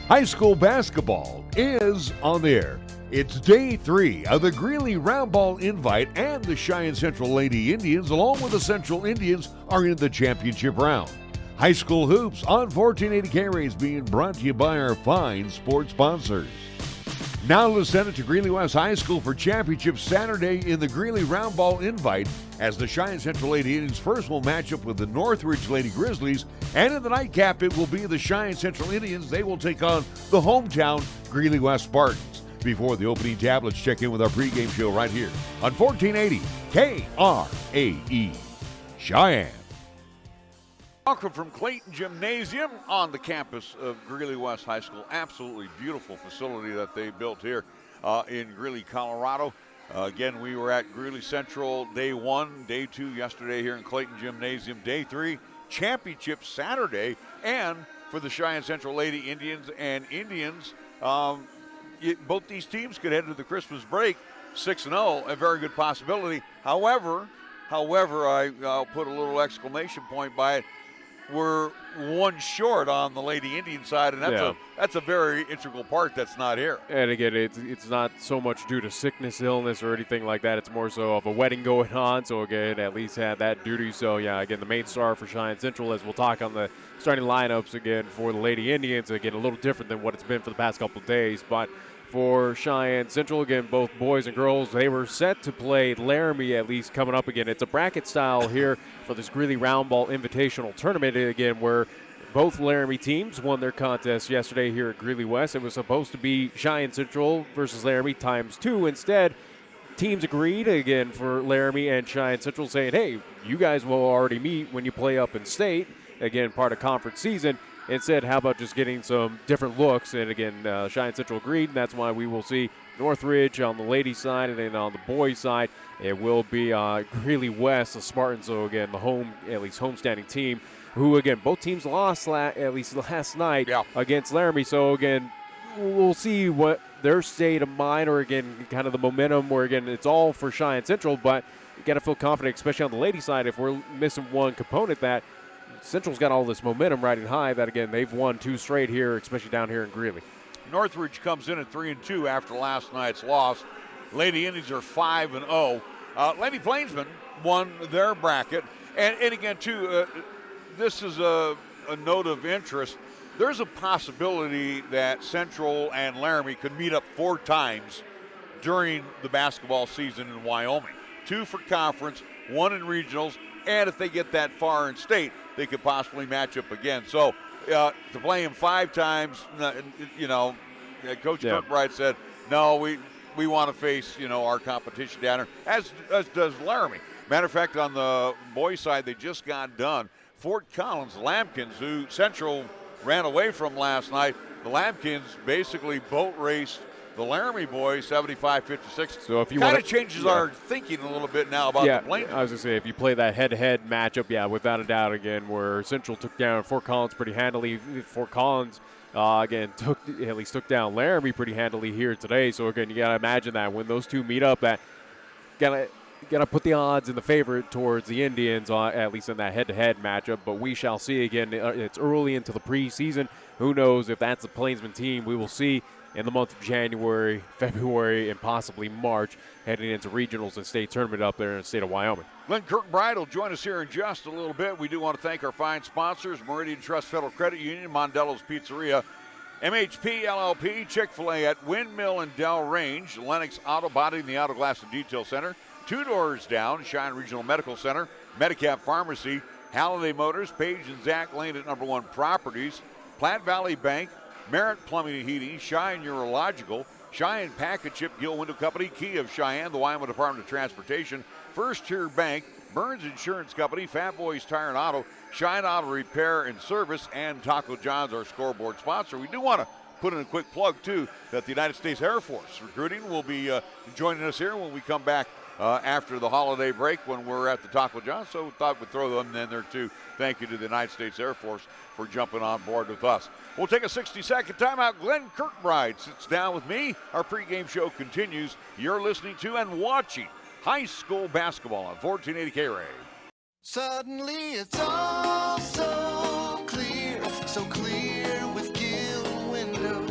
High school basketball is on the air. It's day 3 of the Greeley Round Ball Invite, and the Cheyenne Central Lady Indians, along with the Central Indians, are in the championship round. High school hoops on 1480 KRAE is being brought to you by our fine sports sponsors. Now let's send it to Greeley West High School for championship Saturday in the Greeley Round Ball Invite, as the Cheyenne Central Lady Indians first will match up with the Northridge Lady Grizzlies, and in the nightcap it will be the Cheyenne Central Indians. They will take on the hometown Greeley West Spartans. Before the opening tab, let's check in with our pregame show right here on 1480 KRAE Cheyenne. Welcome from Clayton Gymnasium on the campus of Greeley West High School. Absolutely beautiful facility that they built here in Greeley, Colorado. Again, we were at Greeley Central day 1, day 2 yesterday here in Clayton Gymnasium. Day 3, championship Saturday, and for the Cheyenne Central Lady Indians and Indians, both these teams could head to the Christmas break 6-0, a very good possibility. However, I'll put a little exclamation point by it. We're one short on the Lady Indian side, and that's a very integral part that's not here. And again, it's not so much due to sickness, illness, or anything like that. It's more so of a wedding going on. So again, at least had that duty. So yeah, again, the main star for Cheyenne Central, as we'll talk on the starting lineups again for the Lady Indians. Again, a little different than what it's been for the past couple of days, but for Cheyenne Central, again, both boys and girls, they were set to play Laramie at least coming up again. It's a bracket style here for this Greeley Round Ball Invitational Tournament again, where both Laramie teams won their contest yesterday here at Greeley West. It was supposed to be Cheyenne Central versus Laramie ×2. Instead, teams agreed again for Laramie and Cheyenne Central, saying, hey, you guys will already meet when you play up in state, again, part of conference season. Instead, how about just getting some different looks? And again, Cheyenne Central agreed, and that's why we will see Northridge on the ladies' side, and then on the boys' side, it will be Greeley West, the Spartans. So again, the homestanding team, who again both teams lost at least last night against Laramie. So again, we'll see what their state of mind, or again, kind of the momentum, where again it's all for Cheyenne Central, but you got to feel confident, especially on the ladies' side. If we're missing one component, that Central's got all this momentum riding high, that again they've won 2 straight here, especially down here in Greeley. Northridge comes in at 3-2 after last night's loss. Lady Indians are 5-0. Lady Plainsmen won their bracket, and again too, this is a note of interest. There's a possibility that Central and Laramie could meet up 4 times during the basketball season in Wyoming. 2 for conference, 1 in regionals, and if they get that far in state, they could possibly match up again. So to play him 5 times, Coach Kirkbride said, no, we want to face, our competition down here, as does Laramie. Matter of fact, on the boys' side, they just got done. Fort Collins Lambkins, who Central ran away from last night, the Lambkins basically boat raced the Laramie boys 75-56. So if you kind of changes our thinking a little bit now about the Plains. I was going to say, if you play that head-to-head matchup, without a doubt, again, where Central took down Fort Collins pretty handily. Fort Collins, again, took down Laramie pretty handily here today. So, again, you got to imagine that when those two meet up, that got to put the odds in the favorite towards the Indians, at least in that head-to-head matchup. But we shall see. Again, it's early into the preseason. Who knows if that's the Plainsman team we will see in the month of January, February, and possibly March, heading into regionals and state tournament up there in the state of Wyoming. Glenn Kirkbride will join us here in just a little bit. We do want to thank our fine sponsors, Meridian Trust Federal Credit Union, Mondello's Pizzeria, MHP LLP, Chick-fil-A at Windmill and Dell Range, Lennox Auto Body and the Auto Glass and Detail Center, 2 doors down, Cheyenne Regional Medical Center, Medicap Pharmacy, Halliday Motors, Page and Zach Lane at Number 1 Properties, Platte Valley Bank, Merritt Plumbing and Heating, Cheyenne Urological, Cheyenne Package Ship, Gill Window Company, Key of Cheyenne, the Wyoming Department of Transportation, First Tier Bank, Burns Insurance Company, Fat Boys Tire and Auto, Cheyenne Auto Repair and Service, and Taco John's, our scoreboard sponsor. We do want to put in a quick plug, too, that the United States Air Force recruiting will be joining us here when we come back after the holiday break when we're at the Taco John's. So we thought we'd throw them in there, too. Thank you to the United States Air Force for jumping on board with us. We'll take a 60-second timeout. Glenn Kirkbride sits down with me. Our pregame show continues. You're listening to and watching high school basketball on 1480 KRAE. Suddenly it's all so clear with Gill Windows.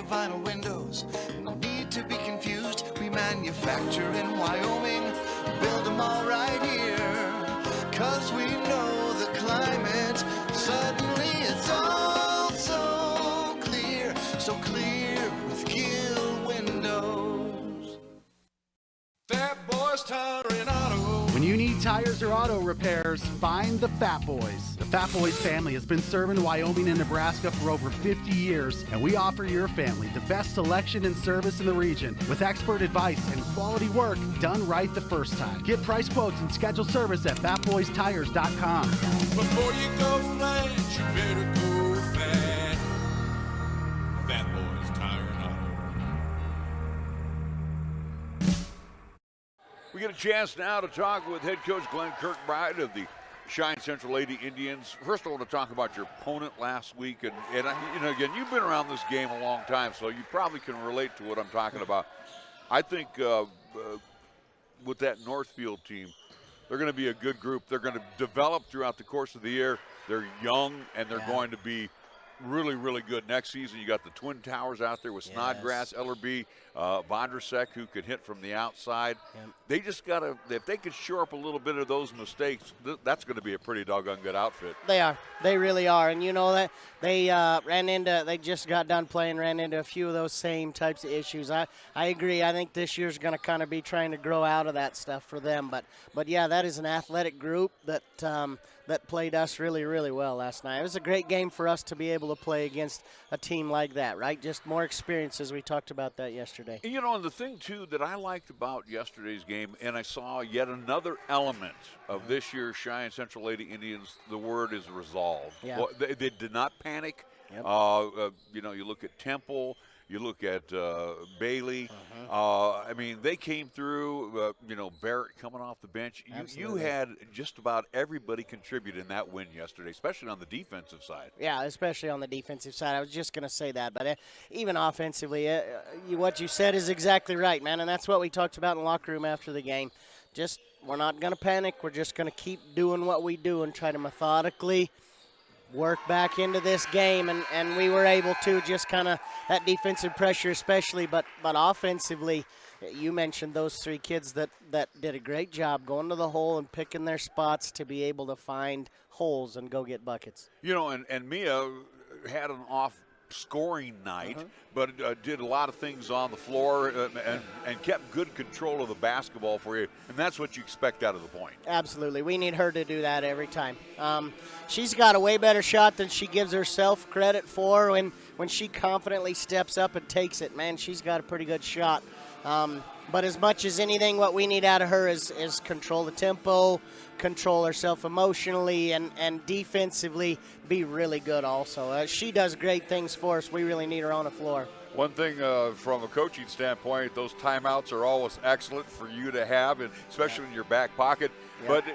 of vinyl windows. No need to be confused. We manufacture in Wyoming. Build them all right here. 'Cause we know the climate. Suddenly it's all so clear. So clear with Gill windows. Fat Boys Tire and Auto. When you need tires or auto repairs, find the Fat Boys. The Fat Boys family has been serving Wyoming and Nebraska for over 50 years, and we offer your family the best selection and service in the region with expert advice and quality work done right the first time. Get price quotes and schedule service at fatboystires.com. Before you go flat, you better go fat. Fat Boys Tire and Auto. We get a chance now to talk with head coach Glenn Kirkbride of the Cheyenne Central Lady Indians. First, I want to talk about your opponent last week. And again, you've been around this game a long time, so you probably can relate to what I'm talking about. I think with that Northfield team, they're going to be a good group. They're going to develop throughout the course of the year. They're young, and they're going to be really, really good next season. You got the Twin Towers out there with Snodgrass, Ellerby, Vondrasek, who can hit from the outside. Yep. They just got to, if they could shore up a little bit of those mistakes, that's going to be a pretty doggone good outfit. They are. They really are. And you know that they they just got done playing, ran into a few of those same types of issues. I agree. I think this year's going to kind of be trying to grow out of that stuff for them. But yeah, that is an athletic group that played us really, really well last night. It was a great game for us to be able to play against a team like that, right? Just more experience, as we talked about that yesterday. You know, and the thing, too, that I liked about yesterday's game, and I saw yet another element of this year's Cheyenne Central Lady Indians, the word is resolve. Yeah. Well, they did not panic. Yep. You look at Temple. You look at Bailey. I mean, they came through, Barrett coming off the bench. You had just about everybody contribute in that win yesterday, especially on the defensive side. Yeah, especially on the defensive side. I was just going to say that. But even offensively, what you said is exactly right, man. And that's what we talked about in the locker room after the game. Just, we're not going to panic. We're just going to keep doing what we do and try to methodically work back into this game, and we were able to just kind of that defensive pressure especially, but offensively, you mentioned those three kids that did a great job going to the hole and picking their spots to be able to find holes and go get buckets. And Mia had an off scoring night, but did a lot of things on the floor and kept good control of the basketball for you, and that's what you expect out of the point. Absolutely. We need her to do that every time. She's got a way better shot than she gives herself credit for when she confidently steps up and takes it. Man, she's got a pretty good shot. But as much as anything, what we need out of her is control the tempo, control herself emotionally, and defensively be really good also. She does great things for us. We really need her on the floor. One thing from a coaching standpoint, those timeouts are always excellent for you to have, and especially in your back pocket. But,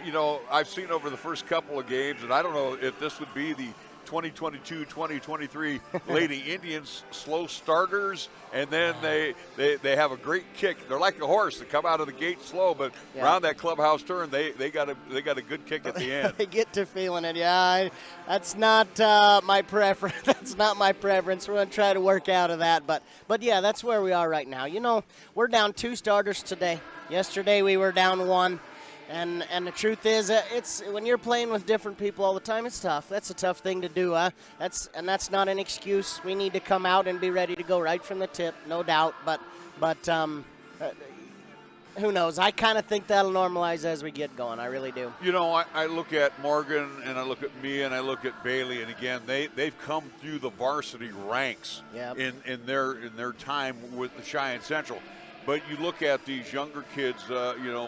I've seen over the first couple of games, and I don't know if this would be the 2022-2023 Lady Indians slow starters, and then they have a great kick. They're like a horse. They come out of the gate slow, but around that clubhouse turn, they got a good kick at the end. They get to feeling it. Yeah, that's not my preference. That's not my preference. We're gonna try to work out of that, but yeah, that's where we are right now. We're down 2 starters today. Yesterday we were down 1. And the truth is, it's when you're playing with different people all the time, it's tough. That's a tough thing to do. That's not an excuse. We need to come out and be ready to go right from the tip, no doubt. But who knows? I kind of think that'll normalize as we get going. I really do. I look at Morgan, and I look at Mia, and I look at Bailey, and again, they've come through the varsity ranks in their time with the Cheyenne Central. But you look at these younger kids,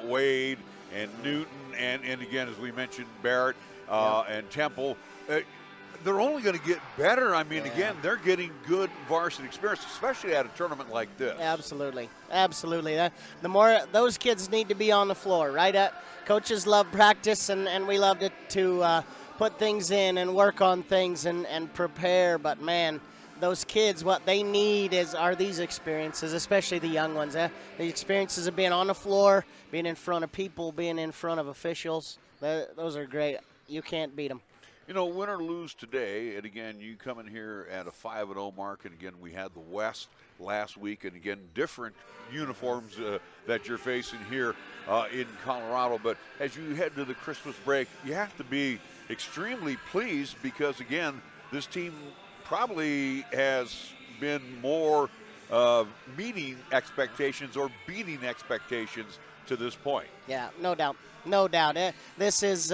Wade and Newton, and again, as we mentioned, Barrett and Temple, they're only going to get better. I mean, again, they're getting good varsity experience, especially at a tournament like this. Absolutely. The more those kids need to be on the floor, right? Coaches love practice, and we love to put things in and work on things and prepare, but, man, those kids, what they need are these experiences, especially the young ones. The experiences of being on the floor, being in front of people, being in front of officials. Those are great. You can't beat them. You know, win or lose today, and again, you come in here at a 5-0 mark, and again, we had the West last week, and again, different uniforms that you're facing here in Colorado. But as you head to the Christmas break, you have to be extremely pleased because, again, this team probably has been more meeting expectations or beating expectations to this point. Yeah, no doubt. No doubt. This is,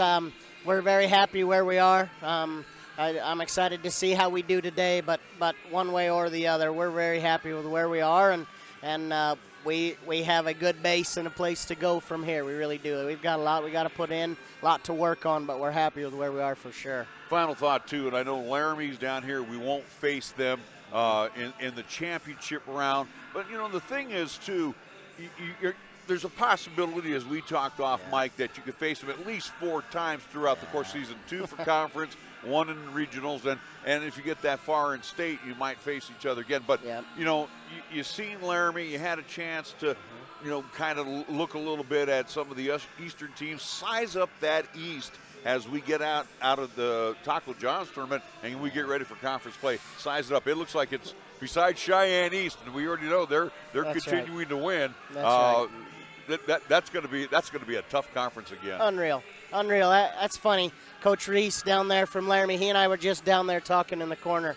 we're very happy where we are. I'm excited to see how we do today, but one way or the other, we're very happy with where we are, and we have a good base and a place to go from here. We really do. We've got a lot we got to put in, a lot to work on, but we're happy with where we are for sure. Final thought, too, and I know Laramie's down here. We won't face them in the championship round. But, you know, the thing is, too, there's a possibility, as we talked off, Mike, that you could face them at least 4 times throughout the course of season. 2 for conference, 1 in regionals, and if you get that far in state, you might face each other again. But, you know, you seen Laramie. You had a chance to, you know, kind of look a little bit at some of the Eastern teams, size up that East as we get out of the Taco John's tournament and we get ready for conference play. Size it up. It looks like it's, besides Cheyenne East, and we already know they're continuing to win. That's going to be a tough conference again. Unreal. That's funny. Coach Reese down there from Laramie, he and I were just down there talking in the corner,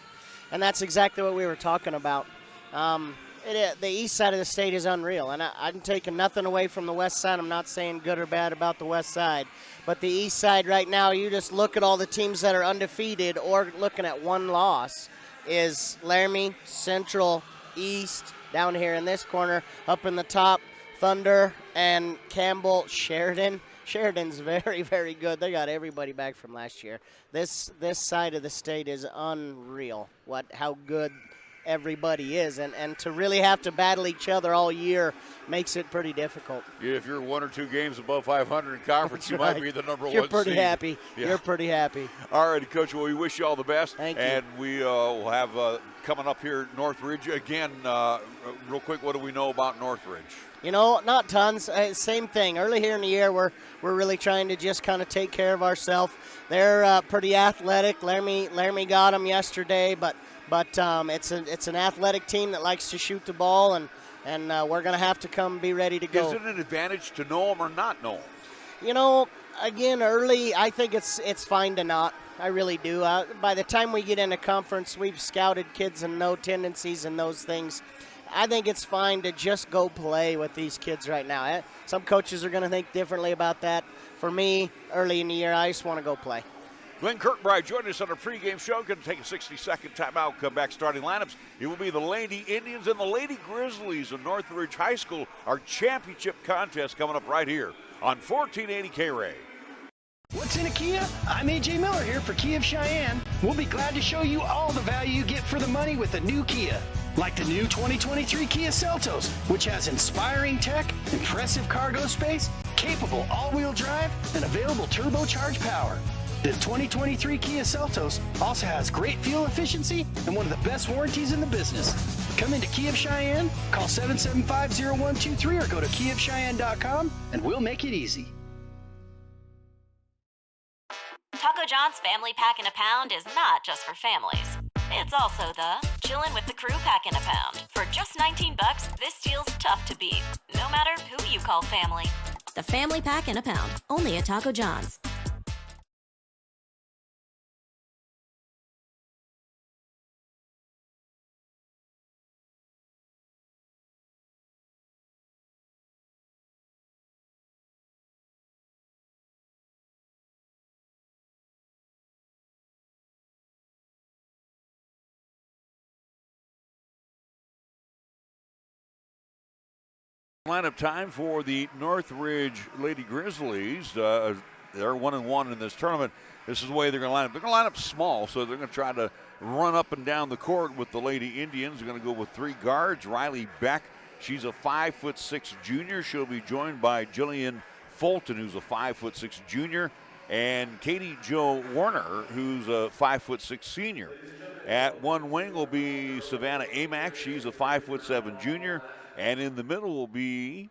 and that's exactly what we were talking about. The east side of the state is unreal, and I'm taking nothing away from the west side. I'm not saying good or bad about the west side, but the east side right now, you just look at all the teams that are undefeated or looking at 1 loss, is Laramie, Central, East, down here in this corner, up in the top, Thunder and Campbell, Sheridan. Sheridan's very, very good. They got everybody back from last year. This side of the state is unreal, how good everybody is, and to really have to battle each other all year makes it pretty difficult. Yeah, if you're 1 or 2 games above 500 in conference, you might be the number 1 You're pretty seed. happy. Yeah. You're pretty happy. All right, Coach, well, we wish you all the best. Thank you. And we will have coming up here Northridge. Again, real quick, what do we know about Northridge? You know, not tons. Same thing. Early here in the year, we're really trying to just kind of take care of ourselves. They're pretty athletic. Laramie got them yesterday, but it's an athletic team that likes to shoot the ball, and we're going to have to come be ready to go. Is it an advantage to know them or not know them? You know, again, early, I think it's fine to not. I really do. By the time we get into conference, we've scouted kids and know tendencies and those things. I think it's fine to just go play with these kids right now. Some coaches are going to think differently about that. For me, early in the year, I just want to go play. Glenn Kirkbride joined us on our pregame show. Going to take a 60-second timeout, come back starting lineups. It will be the Lady Indians and the Lady Grizzlies of Northridge High School. Our championship contest coming up right here on 1480 KRAE. What's in a Kia? I'm A.J. Miller here for Kia of Cheyenne. We'll be glad to show you all the value you get for the money with a new Kia. Like the new 2023 Kia Seltos, which has inspiring tech, impressive cargo space, capable all-wheel drive, and available turbocharged power. The 2023 Kia Seltos also has great fuel efficiency and one of the best warranties in the business. Come into Kia of Cheyenne, call 775-0123 or go to kiaofcheyenne.com, and we'll make it easy. Taco John's Family Pack in a Pound is not just for families. It's also the chillin' with the crew pack in a pound. For just $19, this deal's tough to beat, no matter who you call family. The Family Pack in a Pound, only at Taco John's. Lineup time for the Northridge Lady Grizzlies. They're 1-1 in this tournament. This is the way they're going to line up. They're going to line up small, so they're going to try to run up and down the court with the Lady Indians. They're going to go with 3 guards. Riley Beck, she's a 5'6" junior. She'll be joined by Jillian Fulton, who's a 5'6" junior, and Katie Jo Warner, who's a 5'6" senior. At one wing will be Savannah Amack. She's a 5'7" junior. And in the middle will be,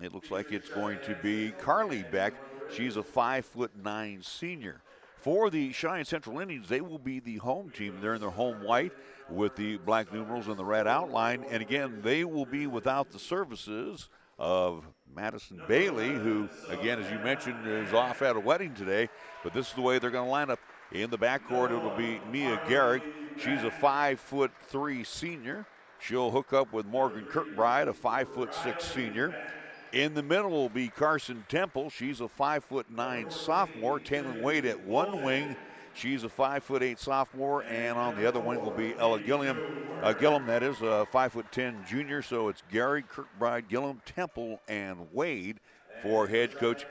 it looks like it's going to be Carly Beck. She's a 5'9" senior. For the Cheyenne Central Indians, they will be the home team. They're in their home white with the black numerals and the red outline. And again, they will be without the services of Madison Bailey, who, again, as you mentioned, is off at a wedding today. But this is the way they're going to line up. In the backcourt, it'll be Mia Garrick. She's a 5'3" senior. She'll hook up with Morgan Kirkbride, a 5'6" senior. In the middle will be Carson Temple. She's a 5'9" sophomore. Taylor Wade at one wing. She's a 5'8" sophomore. And on the other wing will be Ella Gillum. Gillum, that is, a 5'10" junior. So it's Gary, Kirkbride, Gillum, Temple, and Wade for head coach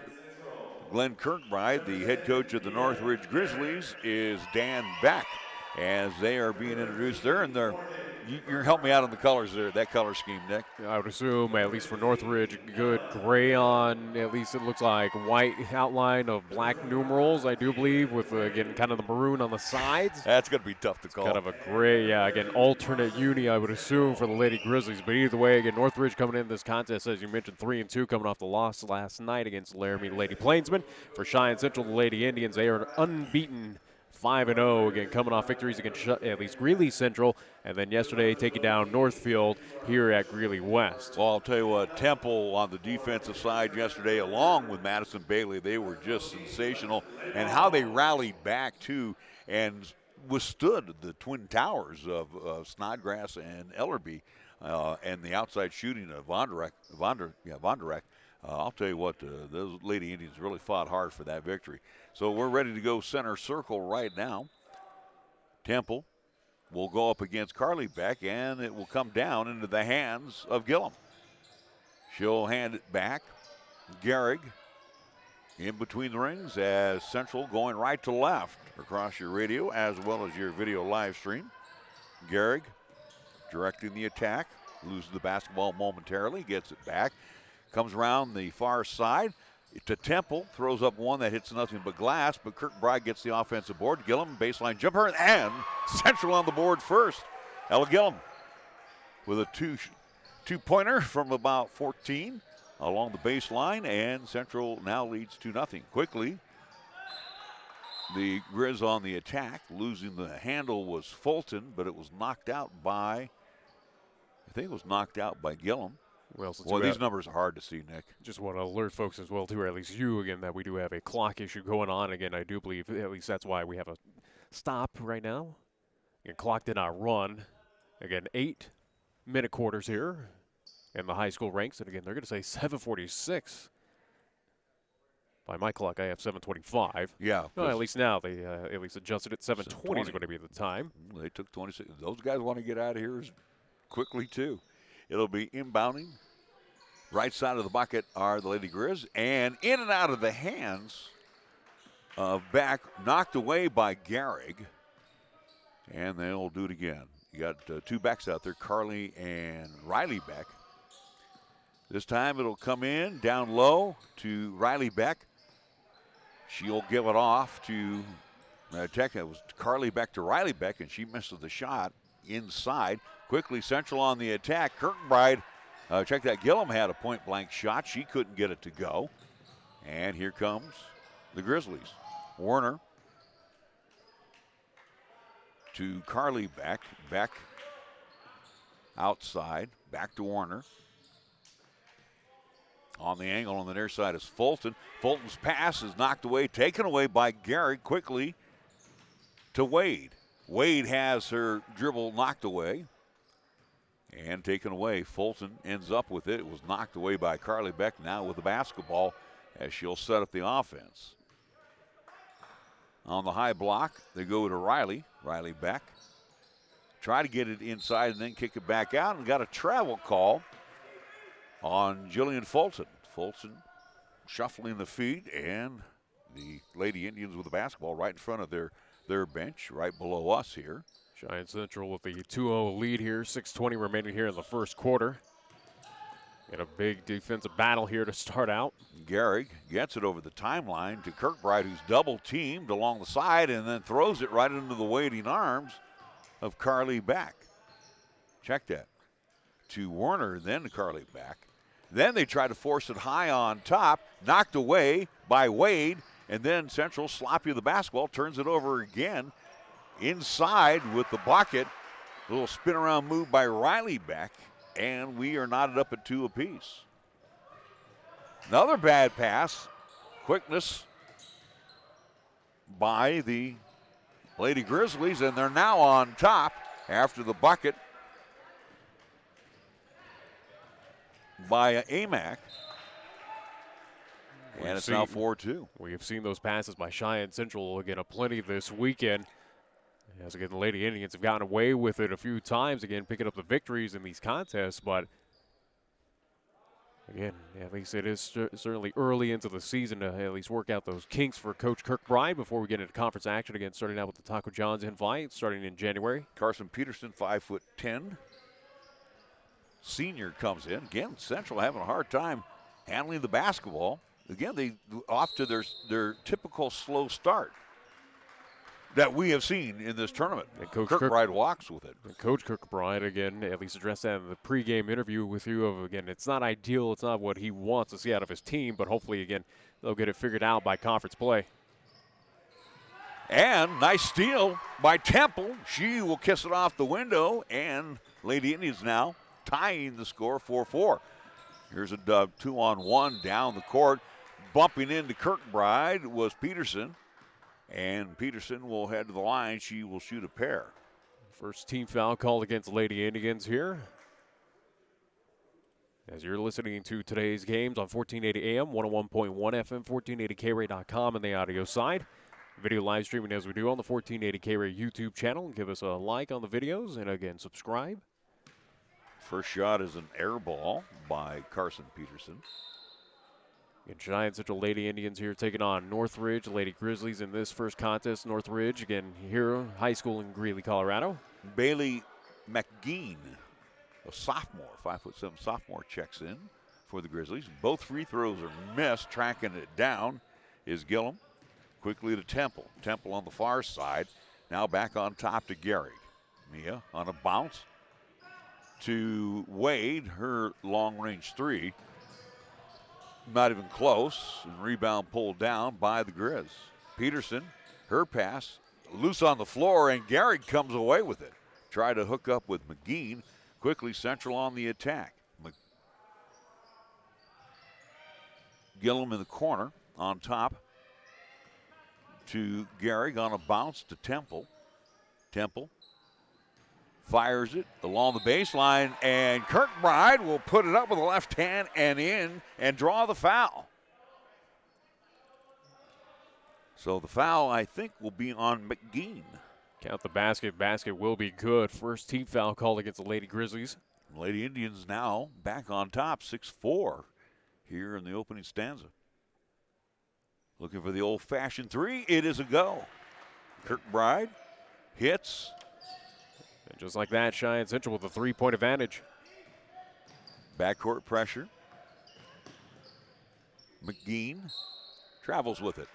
Glenn Kirkbride. The head coach of the Northridge Grizzlies is Dan Beck. As they are being introduced, they're in their. You're helping me out on the colors there, that color scheme, Nick. I would assume, at least for Northridge, good gray on, at least it looks like white outline of black numerals, I do believe, with, again, kind of the maroon on the sides. That's going to be tough to call. Kind of a gray, yeah, again, alternate uni, I would assume, for the Lady Grizzlies. But either way, again, Northridge coming in this contest, as you mentioned, 3-2, coming off the loss last night against Laramie Lady Plainsmen. For Cheyenne Central, the Lady Indians, they are unbeaten 5-0, again, coming off victories against at least Greeley Central, and then yesterday taking down Northfield here at Greeley West. Well, I'll tell you what, Temple on the defensive side yesterday, along with Madison Bailey, they were just sensational. And how they rallied back, too, and withstood the twin towers of Snodgrass and Ellerby, and the outside shooting of Vonderek. I'll tell you what, those Lady Indians really fought hard for that victory. So we're ready to go center circle right now. Temple will go up against Carly Beck, and it will come down into the hands of Gillum. She'll hand it back. Gehrig in between the rings as Central going right to left across your radio as well as your video live stream. Gehrig directing the attack, loses the basketball momentarily, gets it back. Comes around the far side to Temple, throws up one that hits nothing but glass, but Kirkbride gets the offensive board. Gillum, baseline jumper, and Central on the board first. Ella Gillum with a two-pointer from about 14 along the baseline, and Central now leads 2-0. Quickly, the Grizz on the attack, losing the handle was Fulton, but it was knocked out by, Gillum. Well, these numbers are hard to see, Nick. Just want to alert folks as well, too, or at least you, again, that we do have a clock issue going on. Again, I do believe, at least that's why we have a stop right now. Again, clock did not run. Again, 8-minute quarters here in the high school ranks. And, again, they're going to say 7:46. By my clock, I have 7:25. Yeah. Well, at least now they at least adjusted it. 7:20 is going to be the time. They took 26. Those guys want to get out of here quickly, too. It'll be inbounding. Right side of the bucket are the Lady Grizz. And in and out of the hands of Beck, knocked away by Gehrig. And they'll do it again. You got two backs out there, Carly and Riley Beck. This time it'll come in down low to Riley Beck. She'll give it off to it was Carly Beck to Riley Beck, and she misses the shot inside. Quickly, Central on the attack. Kirkbride, check that. Gillum had a point-blank shot. She couldn't get it to go. And here comes the Grizzlies. Warner to Carly Beck. Beck outside. Back to Warner. On the angle on the near side is Fulton. Fulton's pass is knocked away, taken away by Gehrig quickly to Wade. Wade has her dribble knocked away and taken away. Fulton ends up with it. It was knocked away by Carly Beck now with the basketball as she'll set up the offense. On the high block, they go to Riley. Riley Beck. Try to get it inside and then kick it back out, and got a travel call on Jillian Fulton. Fulton shuffling the feet, and the Lady Indians with the basketball right in front of their bench, right below us here. Cheyenne Central with the 2-0 lead here, 6:20 remaining here in the first quarter. And a big defensive battle here to start out. Gehrig gets it over the timeline to Kirkbride, who's double-teamed along the side, and then throws it right into the waiting arms of Carly Beck. Check that. To Warner, then to Carly Beck. Then they try to force it high on top, knocked away by Wade, And then Central, sloppy with the basketball, turns it over again. Inside with the bucket. A little spin around move by Riley Beck. And we are knotted up at 2 apiece. Another bad pass. Quickness by the Lady Grizzlies, and they're now on top after the bucket by AMAC. And it's now 4-2. We have seen those passes by Cheyenne Central again aplenty this weekend. As again, the Lady Indians have gotten away with it a few times, again, picking up the victories in these contests. But again, at least it is certainly early into the season to at least work out those kinks for Coach Kirkbride before we get into conference action again, starting out with the Taco John's invite, starting in January. Carson Peterson, 5'10". Senior comes in. Again, Central having a hard time handling the basketball. Again, they off to their typical slow start that we have seen in this tournament. And Coach Kirkbride walks with it. And Coach Kirkbride, again, at least addressed that in the pregame interview with you of, again, it's not ideal, it's not what he wants to see out of his team, but hopefully, again, they'll get it figured out by conference play. And nice steal by Temple. She will kiss it off the window, and Lady Indians now tying the score 4-4. Here's a 2-on-1 down the court. Bumping into Kirkbride was Peterson. And Peterson will head to the line. She will shoot a pair. First team foul called against Lady Indians here. As you're listening to today's games on 1480 AM, 101.1 FM, 1480KRAE.com, and the audio side. Video live streaming as we do on the 1480 KRAE YouTube channel. Give us a like on the videos, and again, subscribe. First shot is an air ball by Carson Peterson. And Cheyenne Central Lady Indians here taking on Northridge Lady Grizzlies in this first contest. Northridge, again, here, high school in Greeley, Colorado. Bailey McGeen, a sophomore, 5'7" sophomore, checks in for the Grizzlies. Both free throws are missed. Tracking it down is Gillum. Quickly to Temple. Temple on the far side. Now back on top to Gehrig. Mia on a bounce to Wade. Her long-range three. Not even close. And rebound pulled down by the Grizz. Peterson, her pass, loose on the floor, and Gehrig comes away with it. Try to hook up with McGeen. Quickly Central on the attack. Gillum in the corner on top to Gehrig on a bounce to Temple. Temple fires it along the baseline, and Kirkbride will put it up with the left hand and in and draw the foul. So the foul, I think, will be on McGeen. Count the basket. Basket will be good. First team foul called against the Lady Grizzlies. Lady Indians now back on top, 6-4 here in the opening stanza. Looking for the old-fashioned three. It is a go. Kirkbride hits. And just like that, Cheyenne Central with a three-point advantage. Backcourt pressure. McGeen travels with it.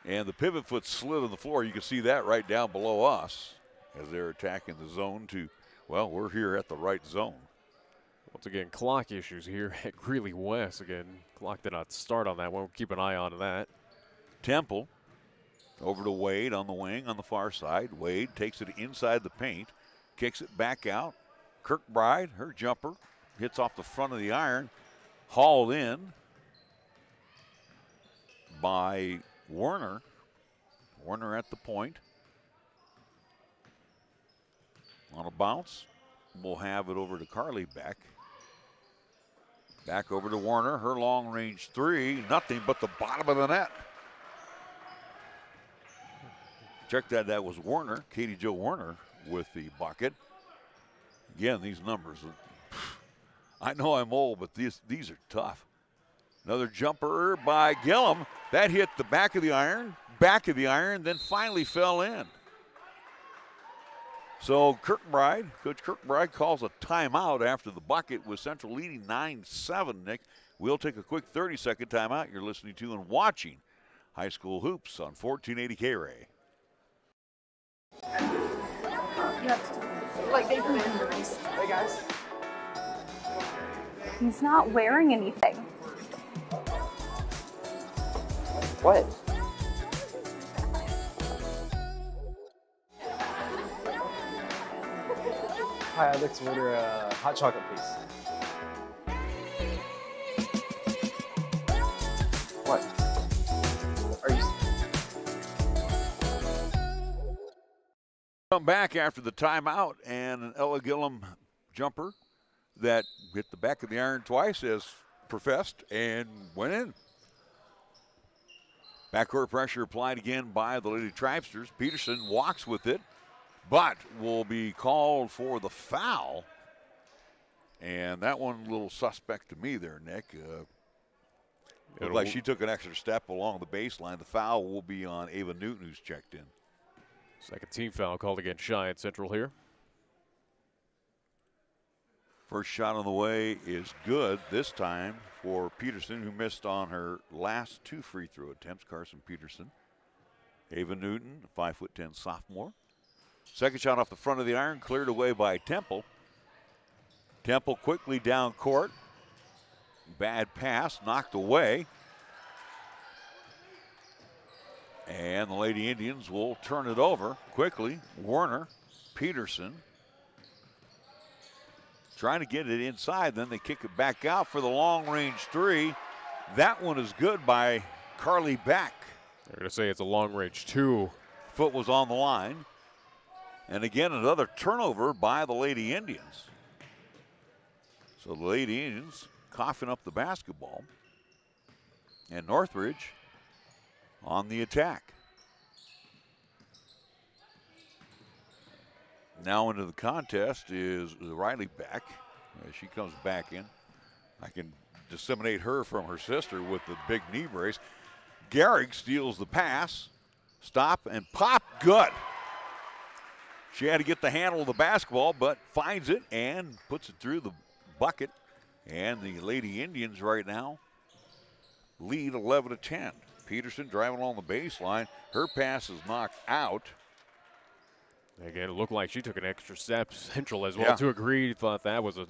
And the pivot foot slid on the floor. You can see that right down below us as they're attacking the zone to, well, we're here at the right zone. Once again, clock issues here at Greeley West. Again, clock did not start on that one. We'll keep an eye on that. Temple over to Wade on the wing on the far side. Wade takes it inside the paint, kicks it back out. Kirkbride, her jumper, hits off the front of the iron, hauled in by Werner. Werner at the point. On a bounce, we'll have it over to Carly Beck. Back over to Werner, her long-range three, nothing but the bottom of the net. Check that was Werner, Katie Jo Werner with the bucket. Again, these numbers, I know I'm old, but these are tough. Another jumper by Gillum. That hit the back of the iron, then finally fell in. So Kirkbride, Coach Kirkbride calls a timeout after the bucket with Central leading 9-7, Nick. We'll take a quick 30-second timeout. You're listening to and watching High School Hoops on 1480 KRAE. Like they put in the race. Hey guys. He's not wearing anything. What? Hi, I'd like to order a hot chocolate, please. What? Are you... Come back after the timeout, and an Ella Gillum jumper that hit the back of the iron twice as professed and went in. Backcourt pressure applied again by the Lady Tripesters. Peterson walks with it, but will be called for the foul. And that one a little suspect to me there, Nick. Looked like she took an extra step along the baseline. The foul will be on Ava Newton, who's checked in. Second team foul called against Cheyenne Central here. First shot on the way is good this time for Peterson, who missed on her last 2 free throw attempts. Carson Peterson. Ava Newton, a 5'10" sophomore. Second shot off the front of the iron, cleared away by Temple. Temple quickly down court. Bad pass, knocked away. And the Lady Indians will turn it over quickly. Warner, Peterson, trying to get it inside. Then they kick it back out for the long-range 3. That one is good by Carly Beck. They're going to say it's a long-range 2. Foot was on the line. And again, another turnover by the Lady Indians. So the Lady Indians coughing up the basketball. And Northridge on the attack. Now into the contest is Riley Beck. As she comes back in. I can disseminate her from her sister with the big knee brace. Gehrig steals the pass. Stop and pop. Good. She had to get the handle of the basketball, but finds it and puts it through the bucket. And the Lady Indians right now lead 11-10. Peterson driving along the baseline. Her pass is knocked out. Again, it looked like she took an extra step. Central as well to agree. Thought that was a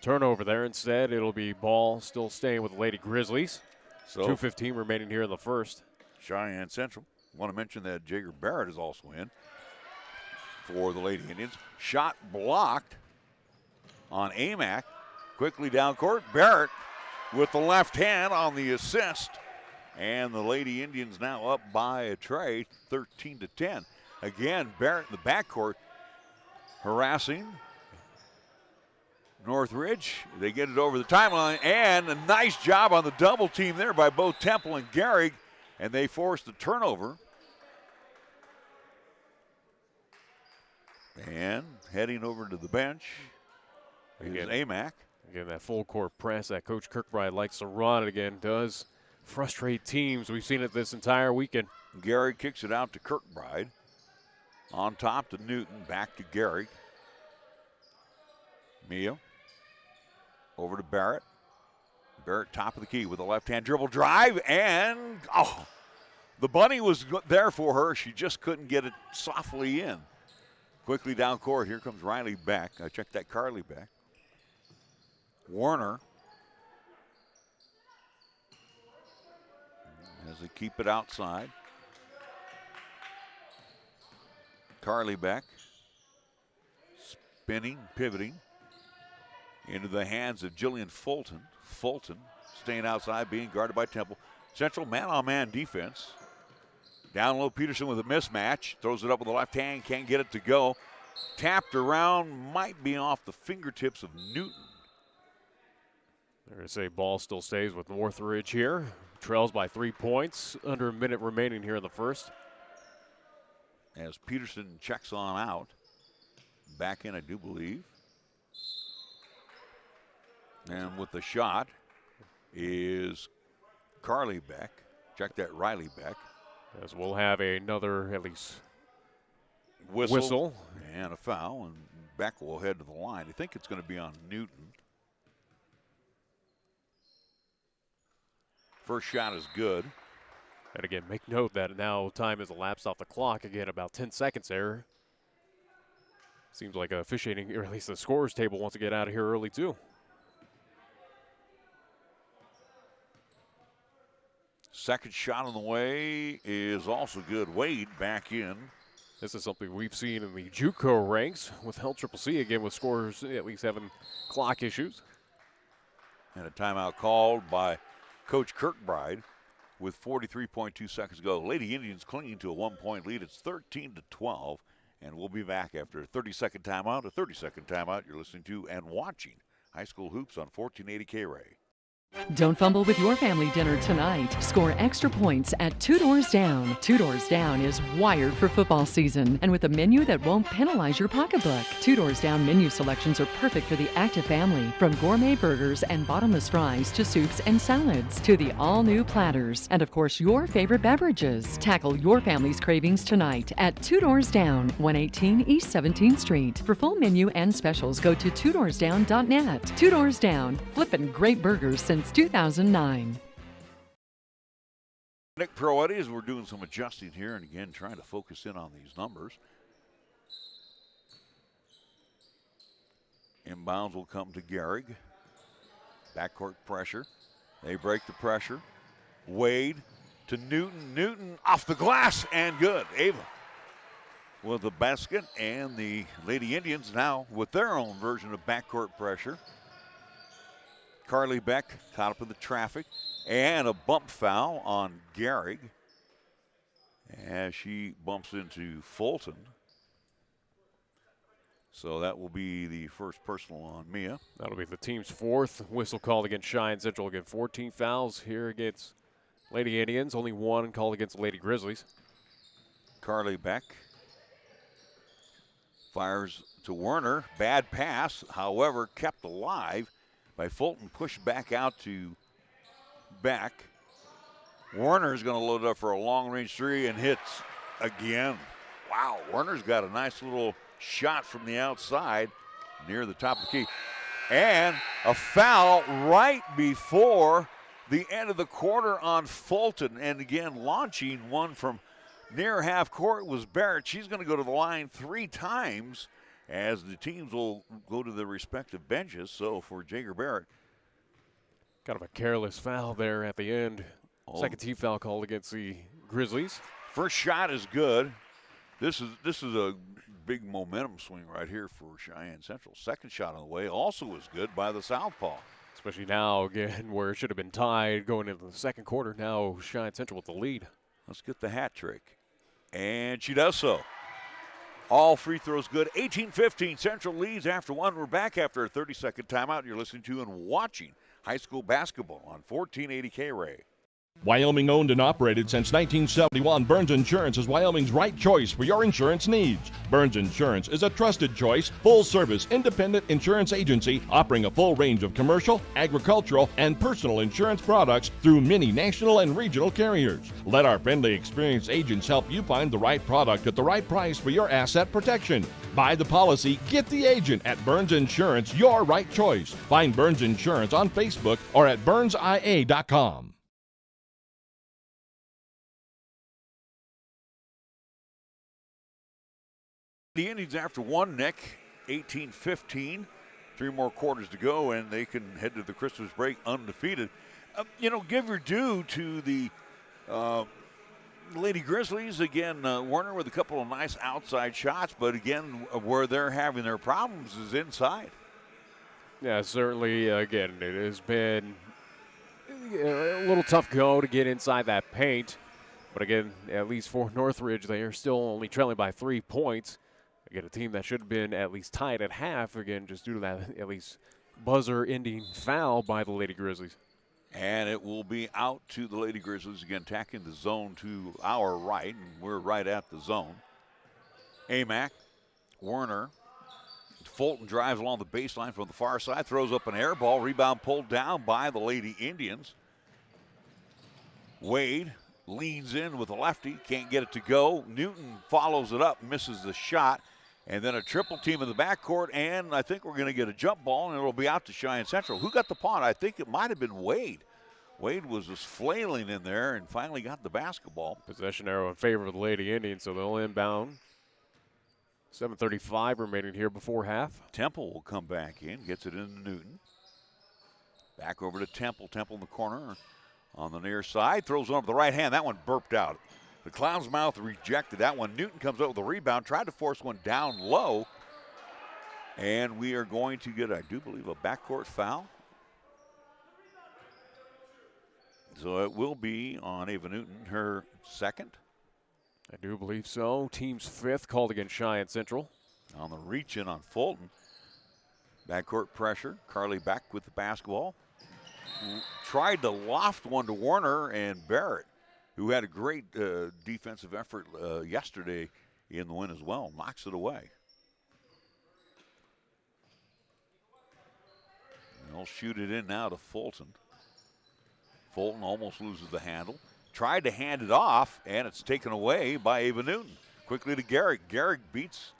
turnover there. Instead, it'll be ball still staying with the Lady Grizzlies. So 2:15 remaining here in the first. Cheyenne Central. Want to mention that Jager Barrett is also in for the Lady Indians. Shot blocked on Amac. Quickly down court. Barrett with the left hand on the assist. And the Lady Indians now up by a tray, 13-10. Again, Barrett in the backcourt harassing Northridge. They get it over the timeline, and a nice job on the double team there by both Temple and Gehrig, and they force the turnover. And heading over to the bench is Amac. Again, that full court press that Coach Kirkbride likes to run, again, does frustrate teams. We've seen it this entire weekend. Gehrig kicks it out to Kirkbride. On top to Newton, back to Gehrig. Mia over to Barrett. Barrett top of the key with a left-hand dribble drive, and the bunny was there for her. She just couldn't get it softly in. Quickly down court, here comes Riley Beck. I checked that Carly Beck. Warner as they keep it outside. Carly Beck spinning, pivoting into the hands of Jillian Fulton. Fulton staying outside, being guarded by Temple. Central man-on-man defense. Down low, Peterson with a mismatch. Throws it up with the left hand, can't get it to go. Tapped around, might be off the fingertips of Newton. They're going to say ball still stays with Northridge here. Trails by 3 points. Under a minute remaining here in the first. As Peterson checks on out. Back in, I do believe. And with the shot is Carly Beck. Check that, Riley Beck. As we'll have another, at least, whistle. And a foul, and Beck will head to the line. I think it's going to be on Newton. First shot is good. And again, make note that now time has elapsed off the clock. Again, about 10 seconds there. Seems like officiating, or at least the scorer's table wants to get out of here early too. Second shot on the way is also good. Wade back in. This is something we've seen in the JUCO ranks with LCCC, again, with scorers at least having clock issues. And a timeout called by Coach Kirkbride with 43.2 seconds to go. Lady Indians clinging to a 1-point lead. It's 13-12, and we'll be back after a 30-second timeout. A 30-second timeout you're listening to and watching high school hoops on 1480 KRAE. Don't fumble with your family dinner tonight. Score extra points at Two Doors Down. Two Doors Down is wired for football season and with a menu that won't penalize your pocketbook. Two Doors Down menu selections are perfect for the active family, from gourmet burgers and bottomless fries to soups and salads to the all-new platters and, of course, your favorite beverages. Tackle your family's cravings tonight at Two Doors Down, 118 East 17th Street. For full menu and specials, go to twodoorsdown.net. Two Doors Down, flippin' great burgers since 2009. Nick Proietti, as we're doing some adjusting here and again trying to focus in on these numbers. Inbounds will come to Gehrig. Backcourt pressure. They break the pressure. Wade to Newton. Newton off the glass and good. Ava with the basket, and the Lady Indians now with their own version of backcourt pressure. Carly Beck caught up in the traffic, and a bump foul on Gehrig as she bumps into Fulton. So that will be the first personal on Mia. That'll be the team's fourth whistle called against Cheyenne Central. Again, 14 fouls here against Lady Indians, only one called against the Lady Grizzlies. Carly Beck fires to Werner. Bad pass, however, kept alive by Fulton, pushed back out to Beck. Werner's going to load up for a long-range three and hits again. Wow, Werner's got a nice little shot from the outside near the top of the key. And a foul right before the end of the quarter on Fulton. And again, launching one from near half court was Barrett. She's going to go to the line 3 times as the teams will go to their respective benches. So for Jager Barrett. Kind of a careless foul there at the end. Second team foul called against the Grizzlies. First shot is good. This is a big momentum swing right here for Cheyenne Central. Second shot on the way also is good by the southpaw. Especially now, again, where it should have been tied going into the second quarter. Now Cheyenne Central with the lead. Let's get the hat trick. And she does so. All free throws good. 18-15, Central leads after one. We're back after a 30-second timeout. You're listening to and watching high school basketball on 1480 KRAE. Wyoming owned and operated since 1971, Burns Insurance is Wyoming's right choice for your insurance needs. Burns Insurance is a trusted choice, full-service, independent insurance agency offering a full range of commercial, agricultural, and personal insurance products through many national and regional carriers. Let our friendly, experienced agents help you find the right product at the right price for your asset protection. Buy the policy, get the agent at Burns Insurance, your right choice. Find Burns Insurance on Facebook or at burnsia.com. The Indians after one, Nick, 18-15. 3 more quarters to go, and they can head to the Christmas break undefeated. Give your due to the Lady Grizzlies. Again, Werner with a couple of nice outside shots, but again, where they're having their problems is inside. Yeah, certainly, again, it has been a little tough go to get inside that paint. But again, at least for Northridge, they are still only trailing by 3 points. Again, a team that should have been at least tied at half, again, just due to that at least buzzer-ending foul by the Lady Grizzlies. And it will be out to the Lady Grizzlies, again, attacking the zone to our right, and we're right at the zone. Amack, Werner, Fulton drives along the baseline from the far side, throws up an air ball, rebound pulled down by the Lady Indians. Wade leans in with a lefty, can't get it to go. Newton follows it up, misses the shot. And then a triple team in the backcourt, and I think we're going to get a jump ball, and it'll be out to Cheyenne Central. Who got the pawn? I think it might have been Wade. Wade was just flailing in there and finally got the basketball. Possession arrow in favor of the Lady Indians, so they'll inbound. 7:35 remaining here before half. Temple will come back in, gets it into Newton. Back over to Temple. Temple in the corner on the near side. Throws one over the right hand. That one burped out. The Clown's mouth rejected that one. Newton comes up with a rebound. Tried to force one down low. And we are going to get, I do believe, a backcourt foul. So it will be on Ava Newton, her second. I do believe so. Team's fifth called against Cheyenne Central. On the reach in on Fulton. Backcourt pressure. Carly Beck with the basketball. Tried to loft one to Warner, and Barrett, who had a great defensive effort yesterday in the win as well, knocks it away. And they'll shoot it in now to Fulton. Fulton almost loses the handle. Tried to hand it off, and it's taken away by Ava Newton. Quickly to Garrick. Garrick beats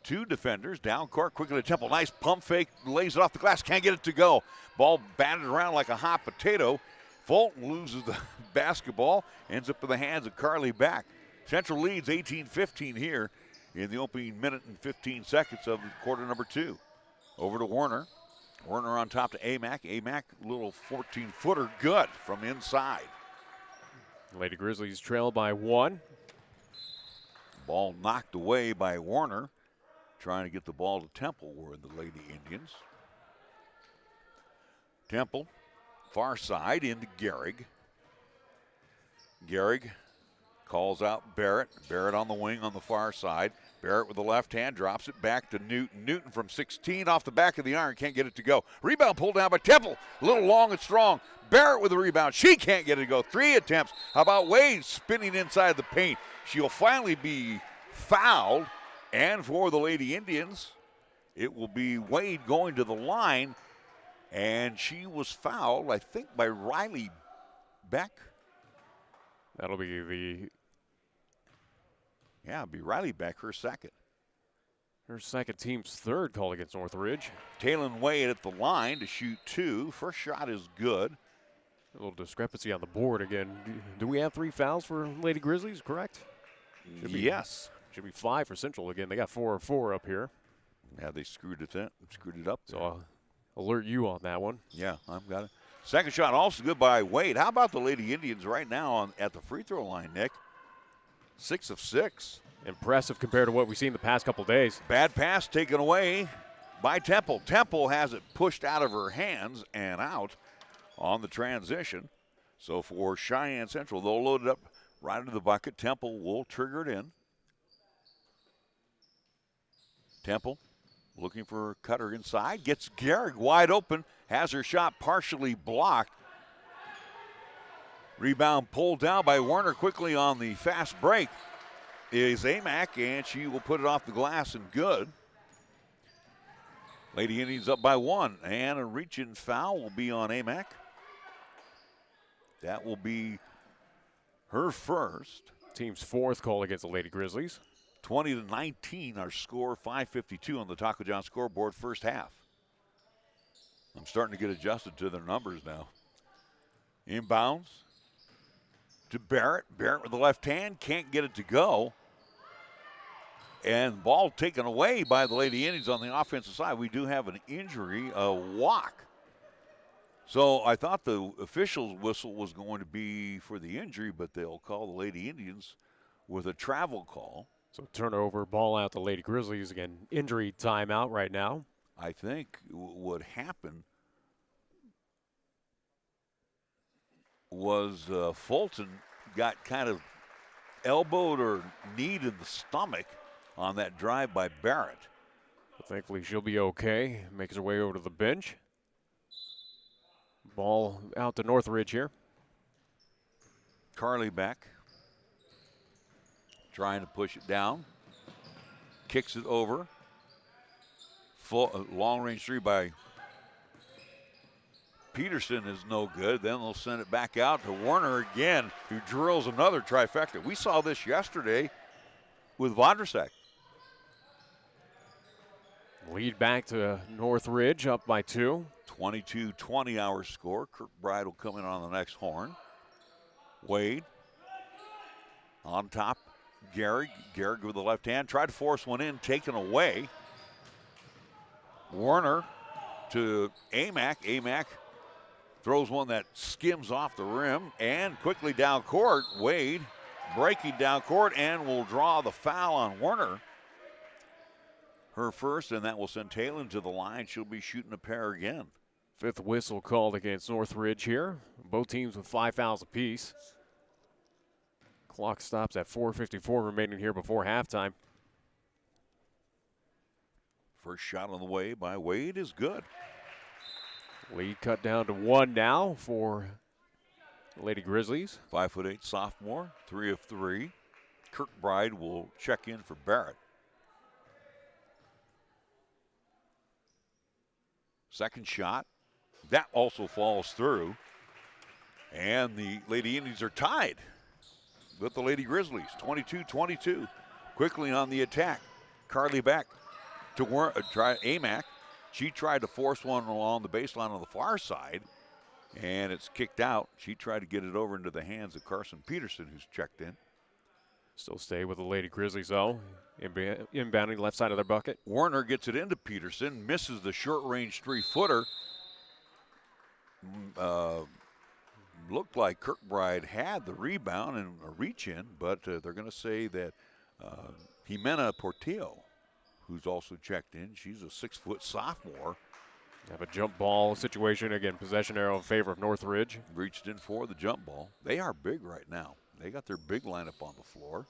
two defenders. Down court, quickly to Temple. Nice pump fake, lays it off the glass. Can't get it to go. Ball batted around like a hot potato. Fulton loses the basketball. Ends up in the hands of Carly Beck. Central leads 18-15 here in the opening minute and 15 seconds of quarter number 2. Over to Warner. Warner on top to Amack. Amack, little 14-footer, good from inside. Lady Grizzlies trail by 1. Ball knocked away by Warner. Trying to get the ball to Temple were the Lady Indians. Temple, far side into Gehrig. Gehrig calls out Barrett. Barrett on the wing on the far side. Barrett with the left hand drops it back to Newton. Newton from 16 off the back of the iron. Can't get it to go. Rebound pulled down by Temple. A little long and strong. Barrett with the rebound. She can't get it to go. 3 attempts. How about Wade spinning inside the paint? She'll finally be fouled. And for the Lady Indians, it will be Wade going to the line. And she was fouled, I think, by Riley Beck. That'll be the... Yeah, it'll be Riley Beck, her second. Her second, team's third call against Northridge. Taylon Wade at the line to shoot 2. First shot is good. A little discrepancy on the board again. Do we have 3 fouls for Lady Grizzlies, correct? Yes. Should be 5 for Central again. They got 4 up here. Yeah, they screwed it up. So I'll alert you on that one. Yeah, I've got it. Second shot also good by Wade. How about the Lady Indians right now at the free throw line, Nick? 6 of 6. Impressive compared to what we've seen the past couple days. Bad pass taken away by Temple. Temple has it pushed out of her hands and out on the transition. So for Cheyenne Central, they'll load it up right into the bucket. Temple will trigger it in. Temple looking for Cutter inside. Gets Gehrig wide open. Has her shot partially blocked. Rebound pulled down by Warner quickly on the fast break is Amack, and she will put it off the glass and good. Lady Indians up by 1, and a reach-in foul will be on Amack. That will be her first. Team's 4th call against the Lady Grizzlies. 20-19, our score, 5:52 on the Taco John scoreboard first half. I'm starting to get adjusted to their numbers now. Inbounds to Barrett. Barrett with the left hand, can't get it to go. And ball taken away by the Lady Indians on the offensive side. We do have an injury, a walk. So I thought the official's whistle was going to be for the injury, but they'll call the Lady Indians with a travel call. So turnover, ball out to Lady Grizzlies. Again, injury timeout right now. I think what happened was Fulton got kind of elbowed or kneed in the stomach on that drive by Barrett. But thankfully she'll be okay. Makes her way over to the bench. Ball out to Northridge here. Carly Beck trying to push it down. Kicks it over. Full long-range 3 by Peterson is no good. Then they'll send it back out to Warner again, who drills another trifecta. We saw this yesterday with Vondrasek. Lead back to Northridge, up by 2. 22-20 our score. Kirkbride will come in on the next horn. Wade on top. Gehrig with the left hand. Tried to force one in, taken away. Warner to Amack. Amack Throws one that skims off the rim and quickly down court. Wade breaking down court and will draw the foul on Werner. Her first, and that will send Talon to the line. She'll be shooting a pair again. Fifth whistle called against Northridge here. Both teams with 5 fouls apiece. Clock stops at 4:54 remaining here before halftime. First shot on the way by Wade is good. Lead cut down to 1 now for the Lady Grizzlies. 5'8" sophomore, 3 of 3. Kirkbride will check in for Barrett. Second shot, that also falls through. And the Lady Indians are tied with the Lady Grizzlies, 22-22. Quickly on the attack. Carly back to try Amac. She tried to force one along the baseline on the far side, and it's kicked out. She tried to get it over into the hands of Carson Peterson, who's checked in. Still stay with the Lady Grizzlies, though. Inbounding left side of their bucket. Werner gets it into Peterson, misses the short-range 3-footer. Looked like Kirkbride had the rebound and a reach-in, but they're going to say that Jimena Portillo, who's also checked in, she's a 6-foot sophomore. Have a jump ball situation. Again, possession arrow in favor of Northridge. Reached in for the jump ball. They are big right now. They got their big lineup on the floor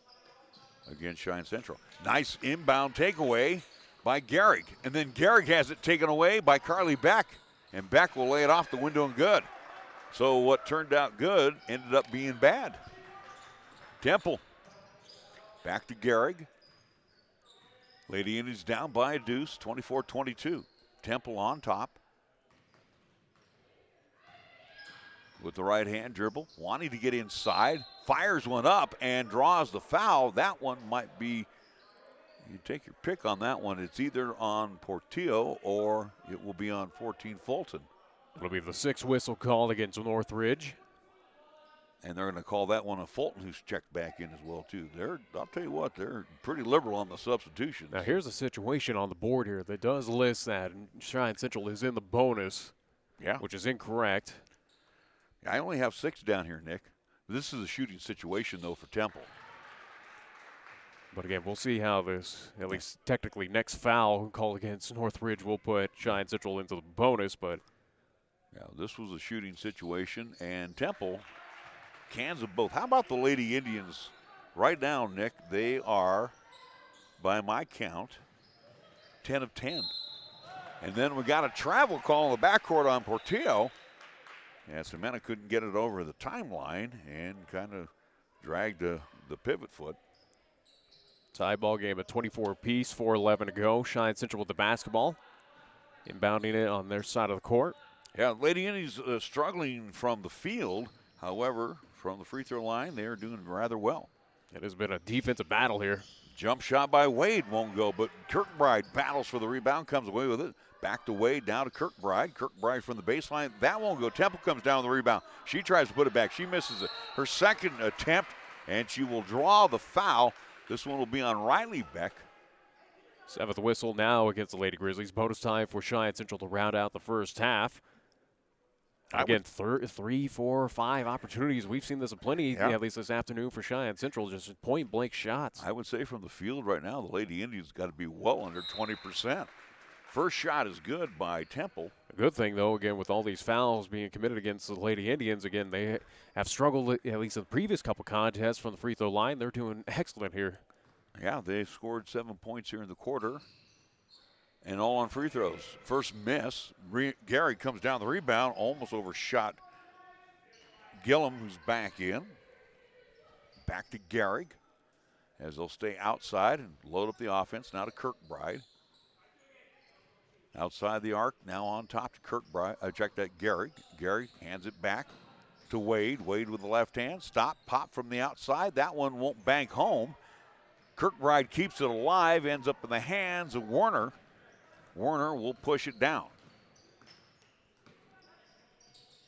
against Cheyenne Central. Nice inbound takeaway by Gehrig. And then Gehrig has it taken away by Carly Beck. And Beck will lay it off the window and good. So what turned out good ended up being bad. Temple. Back to Gehrig. Lady Indians down by a deuce, 24-22. Temple on top. With the right hand dribble, wanting to get inside, fires one up and draws the foul. That one might be, you take your pick on that one. It's either on Portillo or it will be on 14 Fulton. It'll be the 6th whistle called against Northridge. And they're going to call that one a Fulton, who's checked back in as well, too. I'll tell you what, they're pretty liberal on the substitutions. Now, here's a situation on the board here that does list that Cheyenne Central is in the bonus, which is incorrect. I only have 6 down here, Nick. This is a shooting situation, though, for Temple. But again, we'll see how this, at least technically, next foul called against Northridge will put Cheyenne Central into the bonus. But yeah, this was a shooting situation, and Temple cans of both. How about the Lady Indians right now, Nick? They are, by my count, 10 of 10. And then we got a travel call in the backcourt on Portillo. And Semena couldn't get it over the timeline and kind of dragged the pivot foot. Tie ball game at 24 apiece, 4:11 to go. Cheyenne Central with the basketball. Inbounding it on their side of the court. Yeah, Lady Indians struggling from the field. However, from the free throw line, they are doing rather well. It has been a defensive battle here. Jump shot by Wade won't go, but Kirkbride battles for the rebound, comes away with it. Back to Wade, down to Kirkbride. Kirkbride from the baseline. That won't go. Temple comes down with the rebound. She tries to put it back. She misses it. Her second attempt, and she will draw the foul. This one will be on Riley Beck. 7th whistle now against the Lady Grizzlies. Bonus time for Cheyenne Central to round out the first half. Again, 3, 4, 5 opportunities. We've seen this in plenty, at least this afternoon for Cheyenne Central, just point-blank shots. I would say from the field right now, the Lady Indians got to be well under 20%. First shot is good by Temple. A good thing, though, again, with all these fouls being committed against the Lady Indians, again, they have struggled, at least in the previous couple contests from the free throw line. They're doing excellent here. Yeah, they scored 7 points here in the quarter. And all on free throws. First miss. Gary comes down the rebound, almost overshot Gillum, who's back in. Back to Gehrig as they'll stay outside and load up the offense. Now to Kirkbride. Outside the arc, now on top to Kirkbride. Check that Gehrig. Gehrig hands it back to Wade. Wade with the left hand. Stop, pop from the outside. That one won't bank home. Kirkbride keeps it alive, ends up in the hands of Werner. Werner will push it down.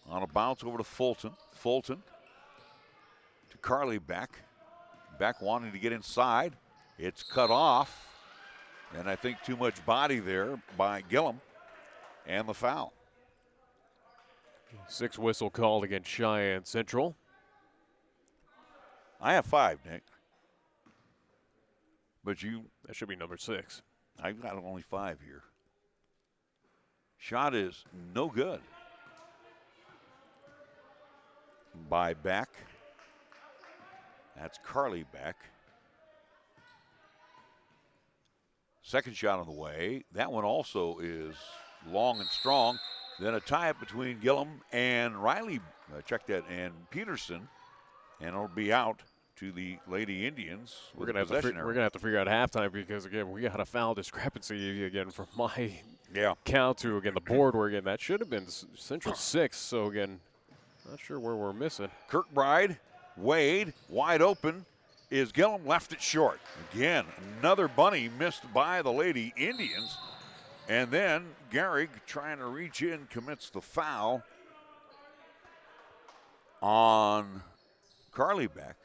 On a bounce over to Fulton. Fulton to Carly Beck. Beck wanting to get inside. It's cut off. And I think too much body there by Gillum. And the foul. 6 whistle called against Cheyenne Central. I have 5, Nick. But that should be number 6. I've got only 5 here. Shot is no good. By Beck. That's Carly Beck. Second shot on the way. That one also is long and strong. Then a tie-up between Gillum and Riley. Check that, and Peterson. And it'll be out to the Lady Indians. We're gonna have to figure out halftime because again we got a foul discrepancy again from my count to again the board where again that should have been Central 6. So again, not sure where we're missing. Kirkbride, Wade, wide open. Is Gillum left it short. Again, another bunny missed by the Lady Indians. And then Gehrig trying to reach in commits the foul on Carly Beck.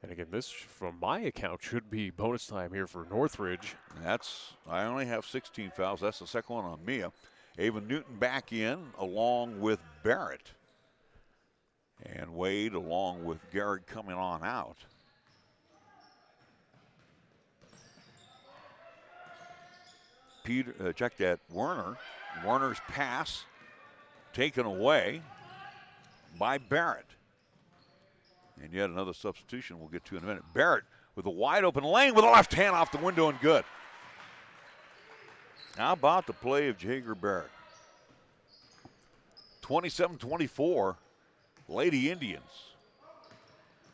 And again, this, from my account, should be bonus time here for Northridge. I only have 16 fouls. That's the second one on Mia. Ava Newton back in along with Barrett. And Wade along with Gehrig coming on out. Check that, Werner. Werner's pass taken away by Barrett. And yet another substitution we'll get to in a minute. Barrett with a wide open lane with a left hand off the window and good. How about the play of Jager Barrett? 27-24, Lady Indians.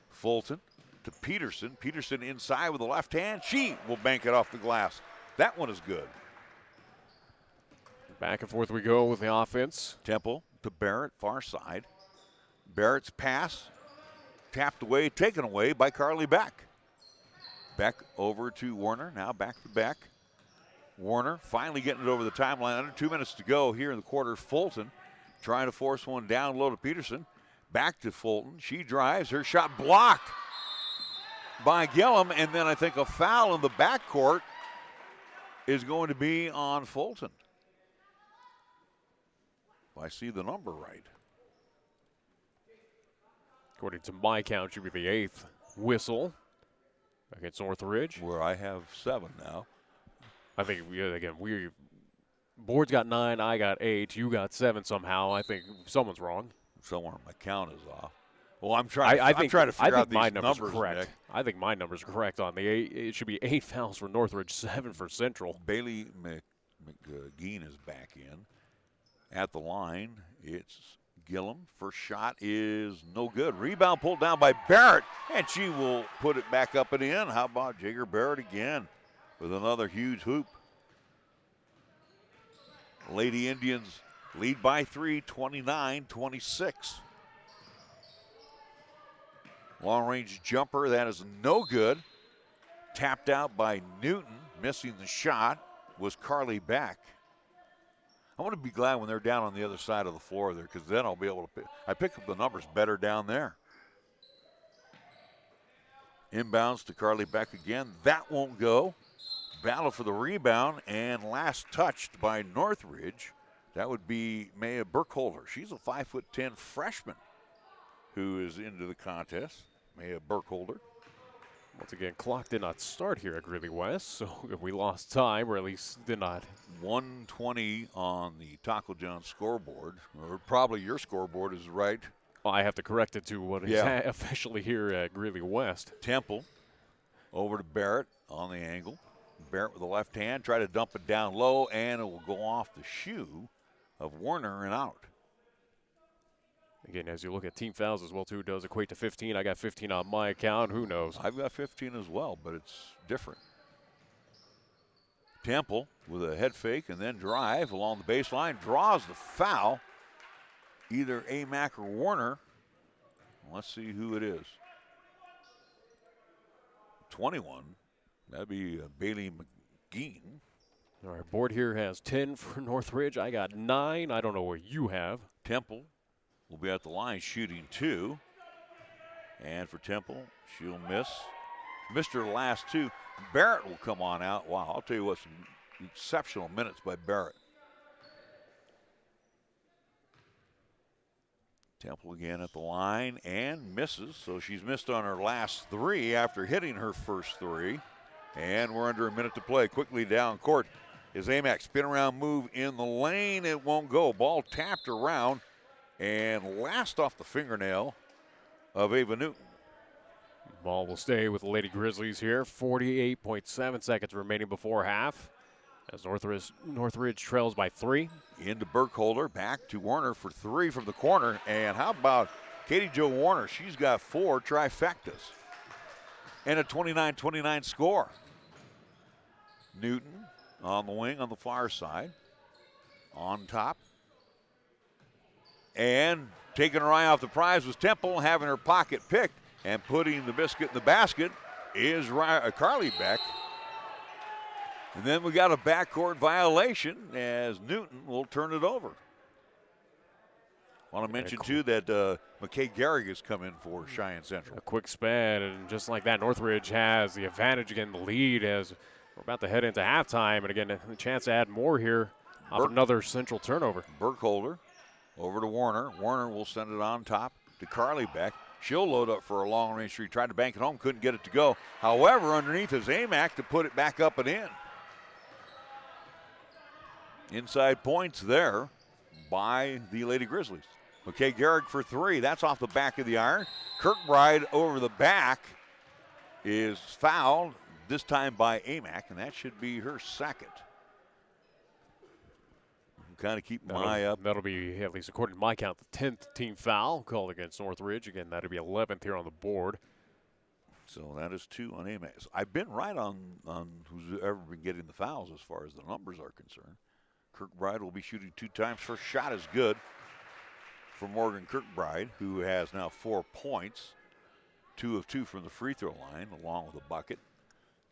Fulton to Peterson. Peterson inside with a left hand. She will bank it off the glass. That one is good. Back and forth we go with the offense. Temple to Barrett, far side. Barrett's pass tapped away, taken away by Carly Beck. Beck over to Werner, now back to Beck. Werner finally getting it over the timeline. Under 2 minutes to go here in the quarter. Fulton trying to force one down low to Peterson. Back to Fulton. She drives. Her shot blocked by Gillum. And then I think a foul in the backcourt is going to be on Fulton. If I see the number right. According to my count, should be the 8th whistle against Northridge. Where I have 7 now. I think, board's got 9, I got 8, you got 7 somehow. I think someone's wrong. Somewhere my count is off. Well, I'm trying to figure out these numbers, correct. Nick. I think my number's correct on the 8. It should be 8 fouls for Northridge, 7 for Central. Bailey McGeen is back in. At the line, it's Gillum. First shot is no good. Rebound pulled down by Barrett, and she will put it back up and in. How about Jager Barrett again with another huge hoop? Lady Indians lead by 3, 29-26. Long-range jumper, that is no good. Tapped out by Newton. Missing the shot was Carly Beck. I want to be glad when they're down on the other side of the floor there, because then I'll be able to pick up the numbers better down there. Inbounds to Carly Beck again. That won't go. Battle for the rebound, and last touched by Northridge. That would be Maya Burkholder. She's a 5'10" freshman who is into the contest. Maya Burkholder. Once again, clock did not start here at Greeley West, so we lost time, or at least did not. 1:20 on the Taco John scoreboard, or probably your scoreboard is right. Well, I have to correct it to what is officially here at Greeley West. Temple over to Barrett on the angle. Barrett with the left hand, try to dump it down low, and it will go off the shoe of Werner and out. Again, as you look at team fouls as well, too, it does equate to 15. I got 15 on my account. Who knows? I've got 15 as well, but it's different. Temple with a head fake and then drive along the baseline. Draws the foul. Either Amack or Werner. Let's see who it is. 21. That'd be Bailey McGeen. All right, board here has 10 for Northridge. I got 9. I don't know what you have. Temple will be at the line shooting 2. And for Temple, she'll miss. Missed her last 2. Barrett will come on out. Wow, I'll tell you what, some exceptional minutes by Barrett. Temple again at the line and misses. So she's missed on her last 3 after hitting her first 3. And we're under a minute to play. Quickly down court is Amac. Spin around move in the lane. It won't go. Ball tapped around and last off the fingernail of Ava Newton. Ball will stay with the Lady Grizzlies here. 48.7 seconds remaining before half. As Northridge trails by 3. Into Burkholder, back to Warner for 3 from the corner. And how about Katie Jo Warner? She's got 4 trifectas. And a 29-29 score. Newton on the wing on the far side. On top. And taking her eye off the prize was Temple, having her pocket picked. And putting the biscuit in the basket is Carly Beck. And then we got a backcourt violation as Newton will turn it over. Want to mention, too, that McKay Gehrig has come in for Cheyenne Central. A quick spin, and just like that, Northridge has the advantage again, the lead as we're about to head into halftime. And again, a chance to add more here off another Central turnover. Burkholder over to Warner. Warner will send it on top to Carly Beck. She'll load up for a long-range three. Tried to bank it home, couldn't get it to go. However, underneath is Amac to put it back up and in. Inside points there by the Lady Grizzlies. McKay Gehrig for 3. That's off the back of the iron. Kirkbride over the back is fouled, this time by Amac, and that should be her second. Kind of keep my eye up. That'll be, at least according to my count, the 10th team foul called against Northridge. Again, that'll be 11th here on the board. So that is 2 on Amac. I've been right on who's ever been getting the fouls as far as the numbers are concerned. Kirkbride will be shooting 2 times. First shot is good for Morgan Kirkbride, who has now 4 points. 2 of 2 from the free throw line, along with a bucket.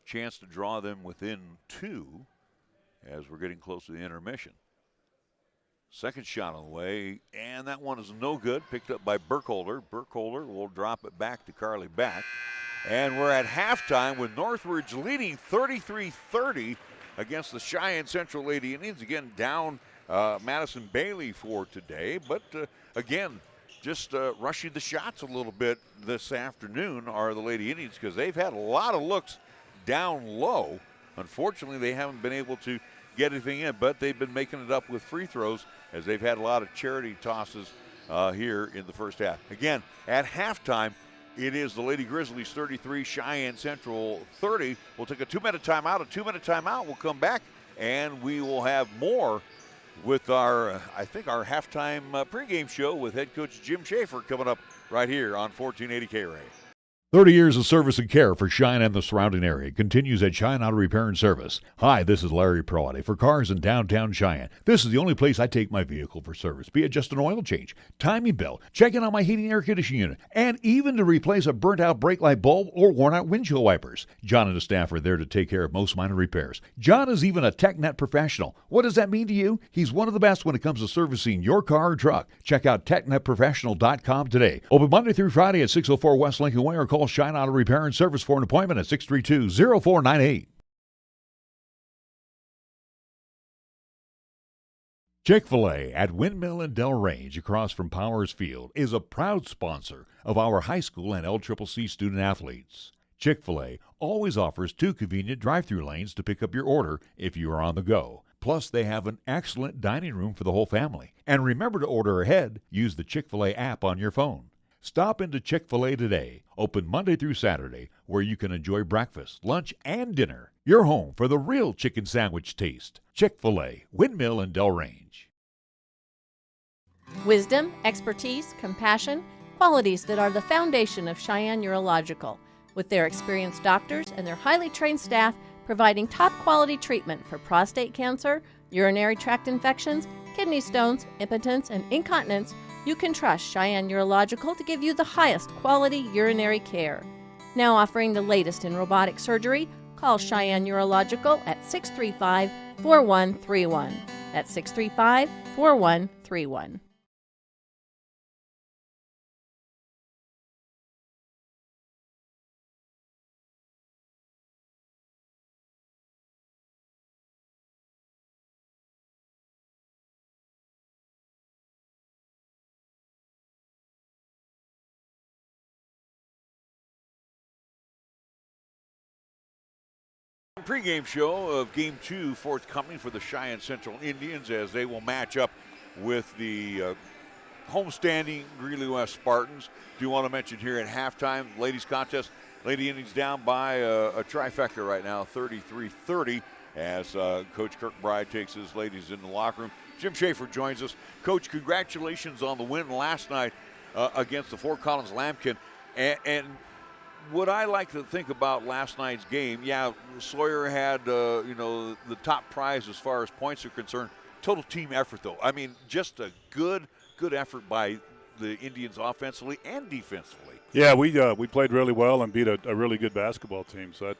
Chance to draw them within 2 as we're getting close to the intermission. Second shot on the way, and that one is no good. Picked up by Burkholder. Burkholder will drop it back to Carly Beck. And we're at halftime with Northridge leading 33-30 against the Cheyenne Central Lady Indians. Again, down Madison Bailey for today. But again, just rushing the shots a little bit this afternoon are the Lady Indians, because they've had a lot of looks down low. Unfortunately, they haven't been able to get anything in, but they've been making it up with free throws as they've had a lot of charity tosses here in the first half. Again, at halftime, it is the Lady Grizzlies 33, Cheyenne Central 30. We'll take a 2-minute timeout. A 2-minute timeout. We'll come back, and we will have more with our, I think, our halftime pregame show with head coach Jim Schaefer coming up right here on 1480 KRAE. 30 years of service and care for Cheyenne and the surrounding area continues at Cheyenne Auto Repair and Service. Hi, this is Larry Proietti for cars in downtown Cheyenne. This is the only place I take my vehicle for service, be it just an oil change, timing belt, checking on my heating air conditioning unit, and even to replace a burnt-out brake light bulb or worn-out windshield wipers. John and the staff are there to take care of most minor repairs. John is even a TechNet professional. What does that mean to you? He's one of the best when it comes to servicing your car or truck. Check out TechNetProfessional.com today. Open Monday through Friday at 604 West Lincoln Way, or call Cheyenne Auto Repair and Service for an appointment at 632-0498. Chick-fil-A at Windmill and Del Range across from Powers Field is a proud sponsor of our high school and LCCC student athletes. Chick-fil-A always offers 2 convenient drive-through lanes to pick up your order if you are on the go. Plus, they have an excellent dining room for the whole family. And remember to order ahead. Use the Chick-fil-A app on your phone. Stop into Chick-fil-A today, open Monday through Saturday, where you can enjoy breakfast, lunch, and dinner. Your home for the real chicken sandwich taste. Chick-fil-A, Windmill and Del Range. Wisdom, expertise, compassion, qualities that are the foundation of Cheyenne Urological, with their experienced doctors and their highly trained staff providing top-quality treatment for prostate cancer, urinary tract infections, kidney stones, impotence, and incontinence. You can trust Cheyenne Urological to give you the highest quality urinary care. Now offering the latest in robotic surgery, call Cheyenne Urological at 635-4131. That's 635-4131. pregame show of Game 2 forthcoming for the Cheyenne Central Indians as they will match up with the homestanding Greeley West Spartans. Do want to mention here at halftime, ladies contest, Lady Indians down by a trifecta right now, 33-30, as Coach Kirkbride takes his ladies in the locker room. Jim Schaefer joins us. Coach, congratulations on the win last night against the Fort Collins Lambkin. And what I like to think about last night's game, Sawyer had the top prize as far as points are concerned. Total team effort, though. I mean, just a good effort by the Indians offensively and defensively. Yeah, we played really well and beat a really good basketball team. So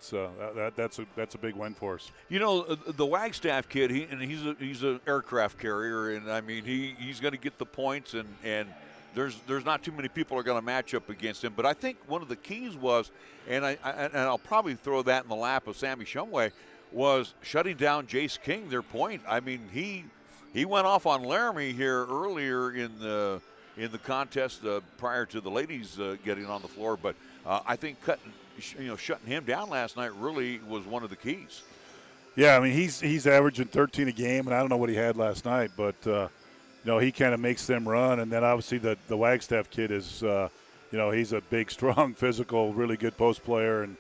that's a big win for us. You know, the Wagstaff kid, he's an aircraft carrier, and I mean he's going to get the points, and there's not too many people are going to match up against him. But I think one of the keys was, and I'll probably throw that in the lap of Sammy Shumway, was shutting down Jace King, their point. I mean he went off on Laramie here earlier in the contest prior to the ladies getting on the floor, but I think shutting him down last night really was one of the keys. Yeah, I mean he's averaging 13 a game, and I don't know what he had last night, but he kind of makes them run, and then obviously the Wagstaff kid is he's a big, strong, physical, really good post player, and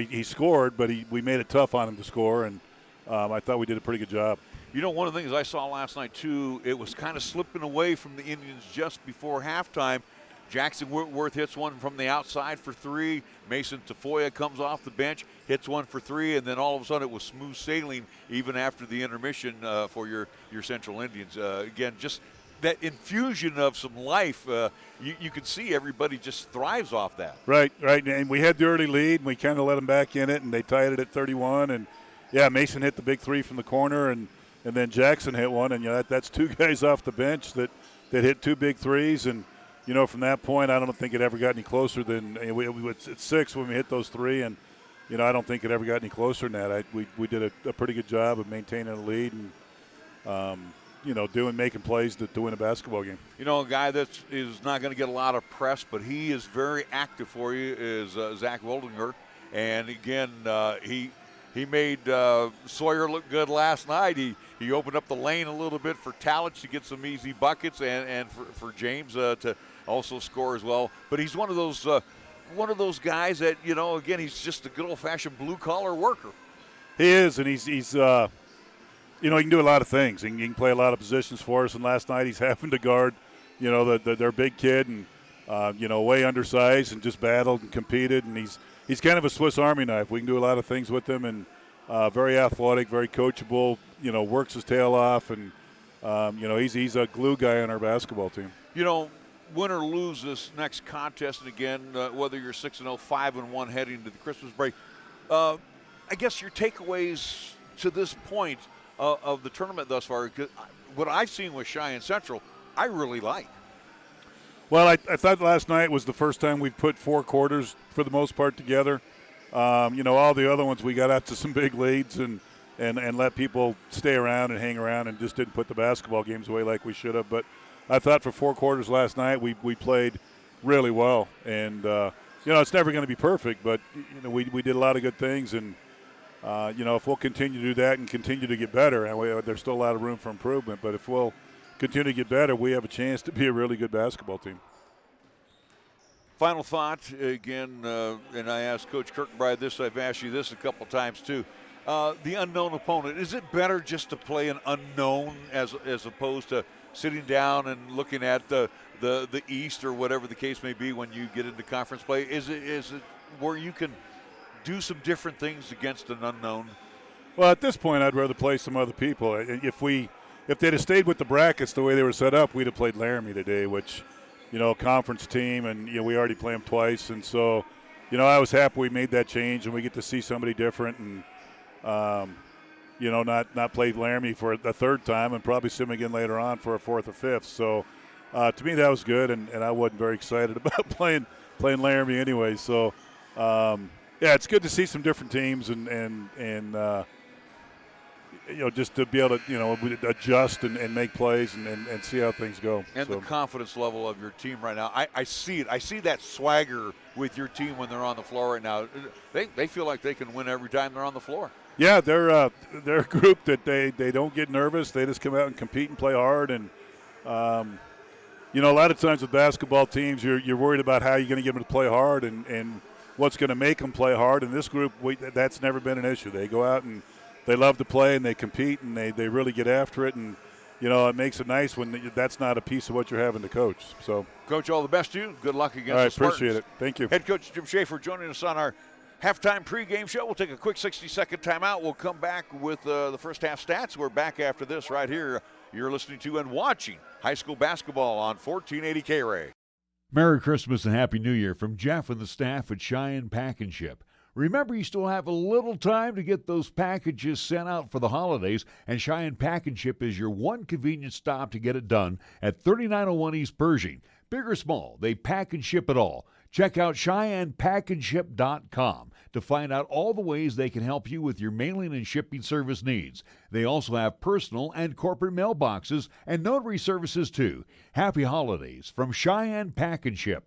he scored, but we made it tough on him to score, and I thought we did a pretty good job. You know, one of the things I saw last night, too, it was kind of slipping away from the Indians just before halftime. Jackson Whitworth hits one from the outside for three. Mason Tafoya comes off the bench, hits one for three, and then all of a sudden it was smooth sailing even after the intermission for your Central Indians. Again, just that infusion of some life, you can see everybody just thrives off that. Right, and we had the early lead, and we kind of let them back in it, and they tied it at 31. And, Mason hit the big three from the corner, and then Jackson hit one, and that's two guys off the bench that hit two big threes. And, from that point, I don't think it ever got any closer than it's 6 when we hit those three. And, I don't think it ever got any closer than that. We did a pretty good job of maintaining a lead and, making plays to win a basketball game. A guy that is not going to get a lot of press, but he is very active for you is Zach Woldinger. And, again, he made Sawyer look good last night. He opened up the lane a little bit for Talich to get some easy buckets and for James to also score as well. But he's one of those guys that, again, he's just a good old-fashioned blue-collar worker. He is, and he's he can do a lot of things. He can play a lot of positions for us. And last night he's having to guard, their big kid and, way undersized and just battled and competed. And he's kind of a Swiss Army knife. We can do a lot of things with him, and very athletic, very coachable, works his tail off, and, he's a glue guy on our basketball team. Win or lose this next contest, and again, whether you're 6-0, 5-1 heading to the Christmas break, I guess your takeaways to this point of the tournament thus far, what I've seen with Cheyenne Central, I really like. Well, I thought last night was the first time we've put 4 quarters for the most part together. All the other ones we got out to some big leads and let people stay around and hang around and just didn't put the basketball games away like we should have. But I thought for 4 quarters last night we played really well. And, it's never going to be perfect, but, we did a lot of good things. And, if we'll continue to do that and continue to get better, and there's still a lot of room for improvement, but if we'll continue to get better, we have a chance to be a really good basketball team. Final thought, again, and I asked Coach Kirkbride this, I've asked you this a couple times too. The unknown opponent, is it better just to play an unknown as opposed to sitting down and looking at the East or whatever the case may be when you get into conference play? Is it where you can do some different things against an unknown? Well, at this point, I'd rather play some other people. If they'd have stayed with the brackets the way they were set up, we'd have played Laramie today, which, conference team, and, we already play them twice. And so, I was happy we made that change, and we get to see somebody different and, not play Laramie for the 3rd time and probably see them again later on for a 4th or 5th. So, to me, that was good, and I wasn't very excited about playing Laramie anyway. So, it's good to see some different teams and just to be able to, adjust and make plays and see how things go. And the confidence level of your team right now, I see it. I see that swagger with your team when they're on the floor right now. They feel like they can win every time they're on the floor. Yeah, they're a group that they don't get nervous. They just come out and compete and play hard. And a lot of times with basketball teams, you're worried about how you're going to get them to play hard and what's going to make them play hard. And this group, that's never been an issue. They go out and they love to play and they compete and they really get after it. And it makes it nice when that's not a piece of what you're having to coach. So, Coach, all the best to you. Good luck against all right, the Spartans. appreciate it. Thank you. Head coach Jim Schaefer joining us on our halftime pregame show. We'll take a quick 60-second timeout. We'll come back with the first half stats. We're back after this right here. You're listening to and watching high school basketball on 1480 KRAE. Merry Christmas and Happy New Year from Jeff and the staff at Cheyenne Pack and Ship. Remember, you still have a little time to get those packages sent out for the holidays, and Cheyenne Pack and Ship is your one convenient stop to get it done at 3901 East Pershing. Big or small, they pack and ship it all. Check out CheyennePackandShip.com to find out all the ways they can help you with your mailing and shipping service needs. They also have personal and corporate mailboxes and notary services too. Happy holidays from Cheyenne Pack and Ship.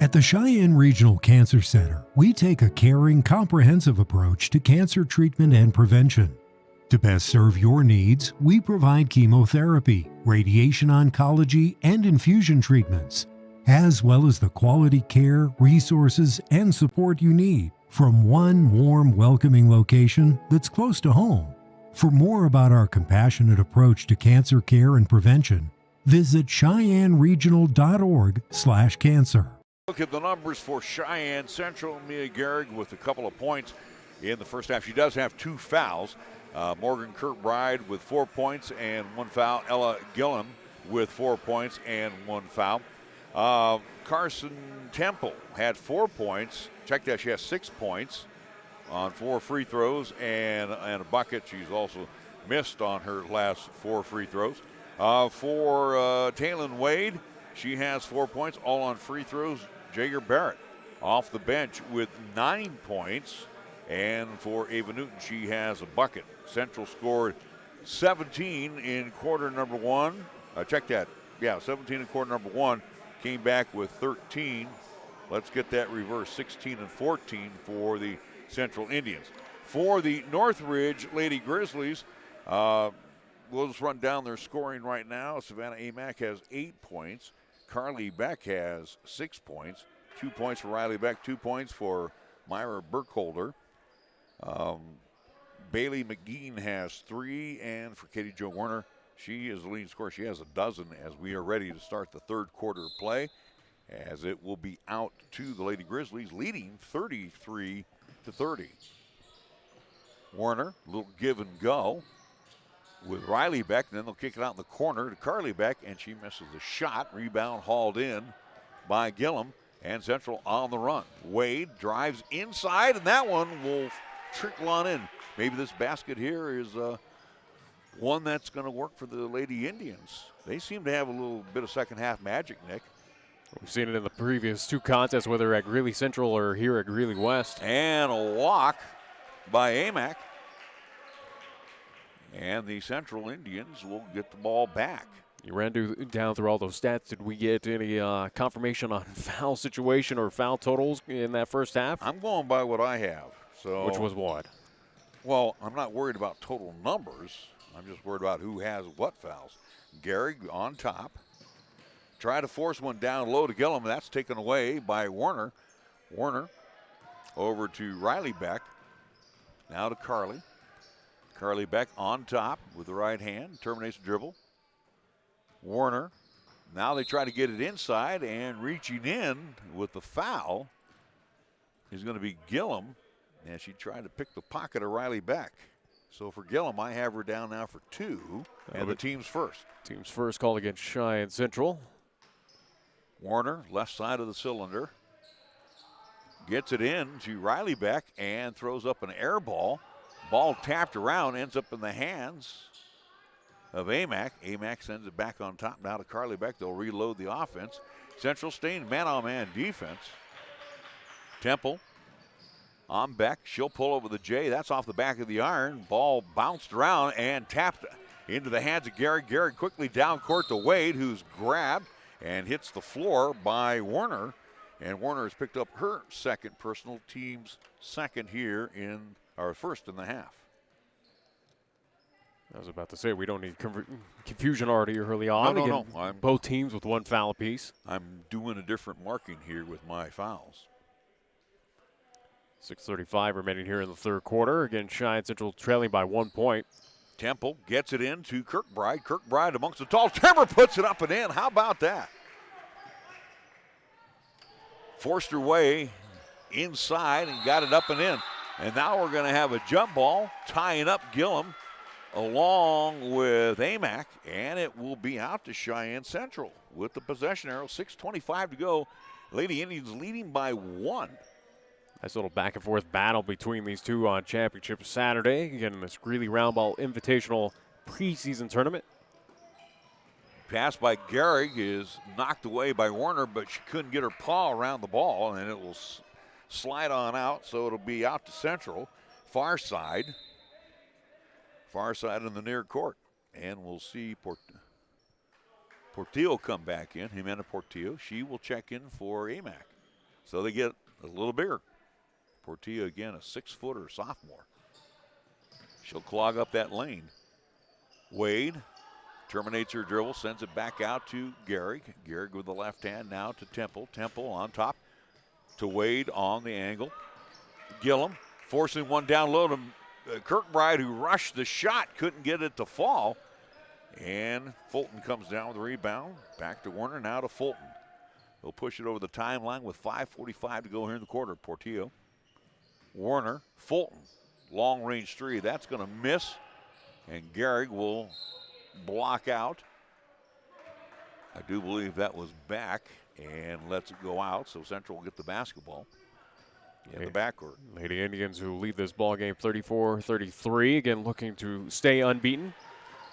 At the Cheyenne Regional Cancer Center, we take a caring, comprehensive approach to cancer treatment and prevention. To best serve your needs, we provide chemotherapy, radiation oncology, and infusion treatments, as well as the quality care, resources, and support you need from one warm, welcoming location that's close to home. For more about our compassionate approach to cancer care and prevention, visit CheyenneRegional.org/cancer. Look at the numbers for Cheyenne Central. Mia Gehrig with a couple of points in the first half. She does have 2 fouls. Morgan Kirkbride with 4 points and 1 foul. Ella Gillum with 4 points and 1 foul. Carson Temple had 4 points. Check that, she has 6 points on 4 free throws and a bucket. She's also missed on her last 4 free throws. For Taylon Wade, she has 4 points, all on free throws. Jager Barrett off the bench with 9 points. And for Ava Newton, she has a bucket. Central scored 17 in quarter number 1. Check that. Yeah, 17 in quarter number 1. Came back with 13. Let's get that reversed. 16 and 14 for the Central Indians. For the Northridge Lady Grizzlies, we'll just run down their scoring right now. Savannah Amack has 8 points. Carly Beck has 6 points. 2 points for Riley Beck, 2 points for Myra Burkholder. Bailey McGean has 3, and for Katie Jo Werner, she is the leading scorer. She has a dozen as we are ready to start the third quarter of play, as it will be out to the Lady Grizzlies, leading 33-30. Werner, a little give and go with Riley Beck, and then they'll kick it out in the corner to Carly Beck, and she misses the shot. Rebound hauled in by Gillum, and Central on the run. Wade drives inside, and that one will trickle on in. Maybe this basket here is one that's going to work for the Lady Indians. They seem to have a little bit of second half magic, Nick. We've seen it in the previous 2 contests, whether at Greeley Central or here at Greeley West. And a walk by Amack. And the Central Indians will get the ball back. You ran down through all those stats. Did we get any confirmation on foul situation or foul totals in that first half? I'm going by what I have. So, which was what? Well, I'm not worried about total numbers. I'm just worried about who has what fouls. Gehrig on top. Try to force one down low to Gillum. That's taken away by Werner. Werner over to Riley Beck. Now to Carly. Carly Beck on top with the right hand. Terminates the dribble. Werner. Now they try to get it inside, and reaching in with the foul is going to be Gillum. And she tried to pick the pocket of Riley Beck. So for Gillum, I have her down now for 2, and the team's first. Team's first call against Cheyenne Central. Werner, left side of the cylinder. Gets it in to Riley Beck and throws up an air ball. Ball tapped around, ends up in the hands of Amack. Amack sends it back on top now to Carly Beck. They'll reload the offense. Central staying man-on-man defense. Temple on Beck. She'll pull over the J. That's off the back of the iron. Ball bounced around and tapped into the hands of Garrick. Garrick quickly down court to Wade, who's grabbed and hits the floor by Warner. And Warner has picked up her second personal, team's second here in our first in the half. I was about to say, we don't need confusion already early on. No. Both teams with one foul apiece. I'm doing a different marking here with my fouls. 6:35 remaining here in the third quarter. Again, Cheyenne Central trailing by 1 point. Temple gets it in to Kirkbride. Kirkbride amongst the tall timber puts it up and in. How about that? Forced her way inside and got it up and in. And now we're going to have a jump ball tying up Gillum along with Amac, and it will be out to Cheyenne Central with the possession arrow. 6:25 to go. Lady Indians leading by 1. Nice little back and forth battle between these two on Championship Saturday. Again, this Greeley Roundball Invitational preseason tournament. Pass by Gehrig is knocked away by Warner, but she couldn't get her paw around the ball, and it will slide on out, so it'll be out to Central. Far side in the near court. And we'll see Portillo come back in, Jimena Portillo. She will check in for Amac. So they get a little bigger. Portillo, again, a 6-footer sophomore. She'll clog up that lane. Wade terminates her dribble, sends it back out to Gehrig. Gehrig with the left hand now to Temple. Temple on top to Wade on the angle. Gillum forcing one down low to Kirkbride, who rushed the shot, couldn't get it to fall. And Fulton comes down with the rebound. Back to Warner, now to Fulton. He'll push it over the timeline with 5:45 to go here in the quarter. Portillo. Warner, Fulton, long range three. That's going to miss, and Gehrig will block out. I do believe that was back and lets it go out, so Central will get the basketball in the backcourt. Lady Indians, who lead this ball game 34-33, again looking to stay unbeaten.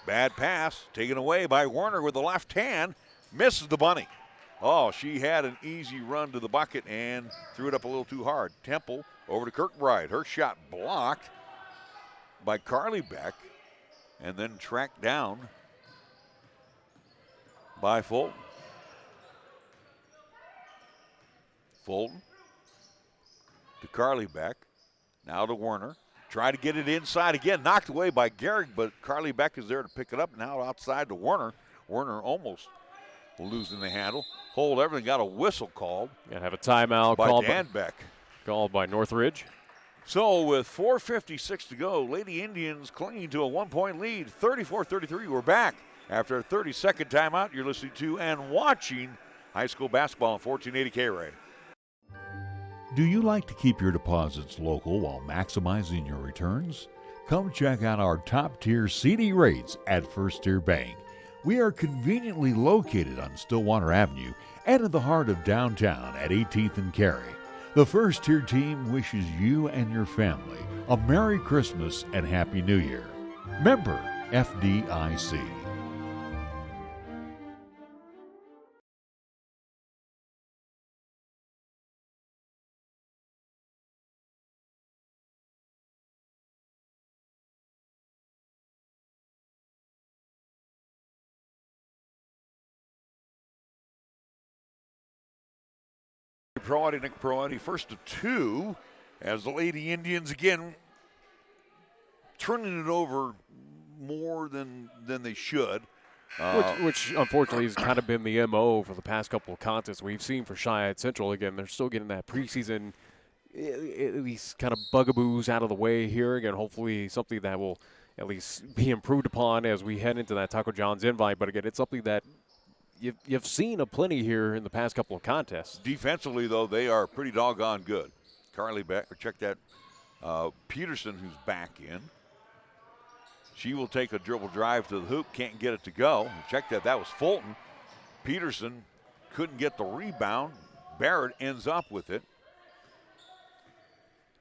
Bad pass taken away by Warner with the left hand, misses the bunny. Oh, she had an easy run to the bucket and threw it up a little too hard. Temple over to Kirkbride. Her shot blocked by Carly Beck and then tracked down by Fulton. Fulton to Carly Beck. Now to Warner. Try to get it inside again. Knocked away by Gehrig, but Carly Beck is there to pick it up. Now outside to Warner. Warner almost losing the handle. Hold everything. Got a whistle called. Gonna have a timeout by called Dan Beck. Called by Northridge. So with 4:56 to go, Lady Indians clinging to a 1-point lead. 34-33. We're back after a 30-second timeout. You're listening to and watching high school basketball on 1480 KRAE. Do you like to keep your deposits local while maximizing your returns? Come check out our top-tier CD rates at First Tier Bank. We are conveniently located on Stillwater Avenue and in the heart of downtown at 18th and Cary. The First Tier team wishes you and your family a Merry Christmas and Happy New Year. Member FDIC. Proietti, Nick Proietti, first of two, as the Lady Indians again turning it over more than they should. Which unfortunately has kind of been the MO for the past couple of contests we've seen for Cheyenne Central. Again, they're still getting that preseason, at least kind of bugaboos out of the way here. Again, hopefully something that will at least be improved upon as we head into that Taco John's invite. But again, it's something that you've seen a plenty here in the past couple of contests. Defensively, though, they are pretty doggone good. Carly Beck, check that. Peterson, who's back in. She will take a dribble drive to the hoop, can't get it to go. Check that, that was Fulton. Peterson couldn't get the rebound. Barrett ends up with it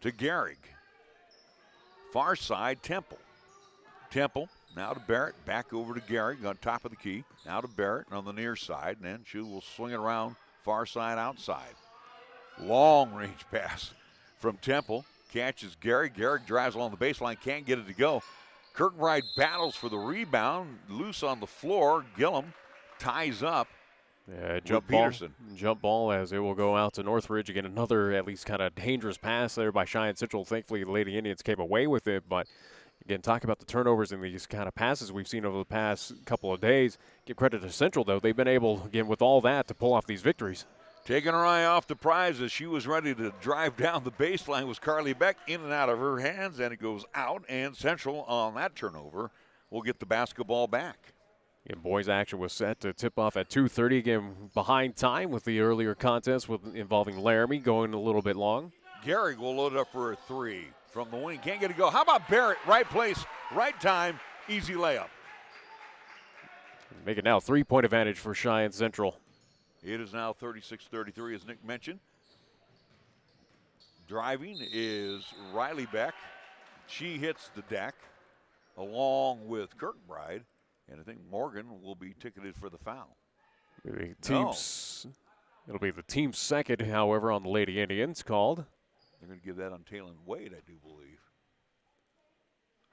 to Gehrig. Far side, Temple. Temple. Now to Barrett, back over to Gehrig on top of the key. Now to Barrett on the near side, and then she will swing it around far side outside. Long range pass from Temple. catches Gehrig. Gehrig drives along the baseline, can't get it to go. Kirkbride battles for the rebound, loose on the floor. Gillum ties up. Yeah, jump ball as it will go out to Northridge. Again, another at least kind of dangerous pass there by Cheyenne Central. Thankfully, the Lady Indians came away with it. But, again, talk about the turnovers and these kind of passes we've seen over the past couple of days. Give credit to Central, though. They've been able, again, with all that, to pull off these victories. Taking her eye off the prize as she was ready to drive down the baseline was Carly Beck, in and out of her hands, and it goes out. And Central, on that turnover, will get the basketball back. Again, boys action was set to tip off at 2:30. Again, behind time with the earlier contest involving Laramie going a little bit long. Gehrig will load it up for a three from the wing. Can't get it to go. How about Barrett? Right place, right time, easy layup. Make it now 3-point advantage for Cheyenne Central. It is now 36-33, as Nick mentioned. Driving is Riley Beck. She hits the deck along with Kirkbride. And I think Morgan will be ticketed for the foul. It'll be the team's second, however, on the Lady Indians called. They're going to give that on Taylon Wade, I do believe.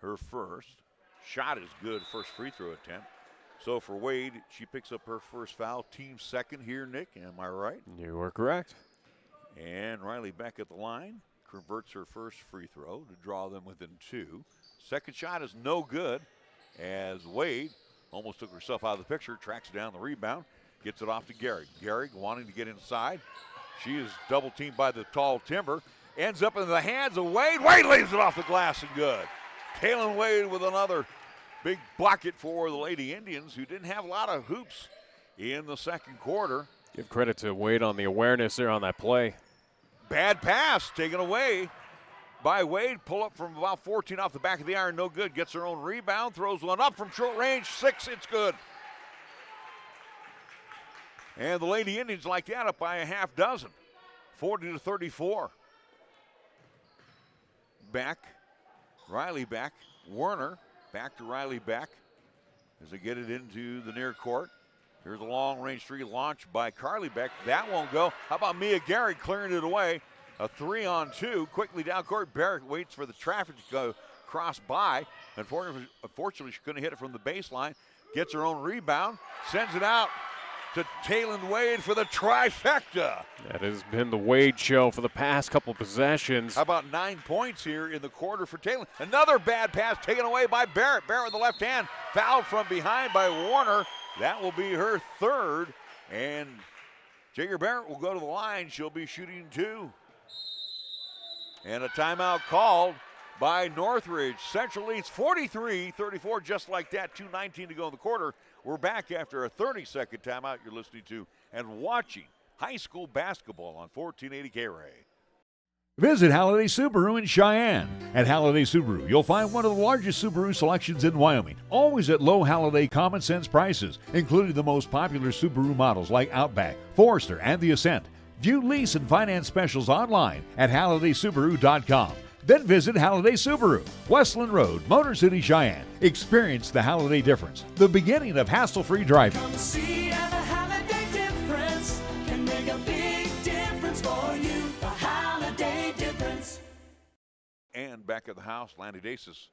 Her first. Shot is good, first free throw attempt. So for Wade, she picks up her first foul. Team second here, Nick, am I right? You are correct. And Riley back at the line. Converts her first free throw to draw them within two. Second shot is no good, as Wade almost took herself out of the picture, tracks down the rebound, gets it off to Gehrig. Gehrig wanting to get inside. She is double teamed by the tall timber. Ends up in the hands of Wade. Wade lays it off the glass and good. Taylon Wade with another big bucket for the Lady Indians, who didn't have a lot of hoops in the second quarter. Give credit to Wade on the awareness there on that play. Bad pass taken away by Wade. Pull up from about 14 off the back of the iron, no good. Gets her own rebound, throws one up from short range, 6, it's good. And the Lady Indians like that up by a half dozen, 40-34. Back, Riley back, Werner back to Riley back as they get it into the near court. Here's a long range three launch by Carly Beck. That won't go. How about Mia Gehrig clearing it away? A 3-on-2, quickly down court. Barrett waits for the traffic to go cross by. Unfortunately, she couldn't hit it from the baseline. Gets her own rebound, sends it out to Taylon Wade for the trifecta. That has been the Wade show for the past couple possessions. How about 9 points here in the quarter for Taylon? Another bad pass taken away by Barrett. Barrett with the left hand, fouled from behind by Warner. That will be her third, and Jager Barrett will go to the line. She'll be shooting 2. And a timeout called by Northridge. Central leads 43-34, just like that. 2:19 to go in the quarter. We're back after a 30-second timeout. You're listening to and watching high school basketball on 1480 KRAE. Visit Halliday Subaru in Cheyenne. At Halliday Subaru, you'll find one of the largest Subaru selections in Wyoming, always at low Halliday common sense prices, including the most popular Subaru models like Outback, Forester, and the Ascent. View lease and finance specials online at HallidaySubaru.com. Then visit Halliday Subaru, Westland Road, Motor City, Cheyenne. Experience the Halliday difference, the beginning of hassle-free driving. Come see how the Halliday difference can make a big difference for you. The Halliday difference. And back at the house, Lanny Dasis,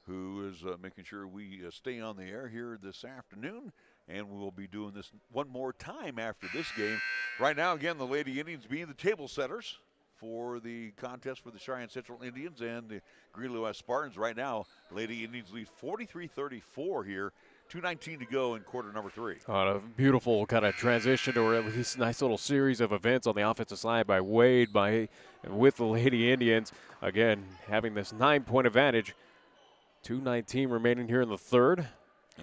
who is making sure we stay on the air here this afternoon. And we will be doing this one more time after this game. Right now, again, the Lady Indians being the table setters for the contest for the Cheyenne Central Indians and the Greeley West Spartans. Right now, Lady Indians lead 43-34 here. 2:19 to go in quarter number 3. A beautiful kind of transition, or at least nice little series of events on the offensive side by Wade with the Lady Indians. Again, having this 9-point advantage. 2:19 remaining here in the third.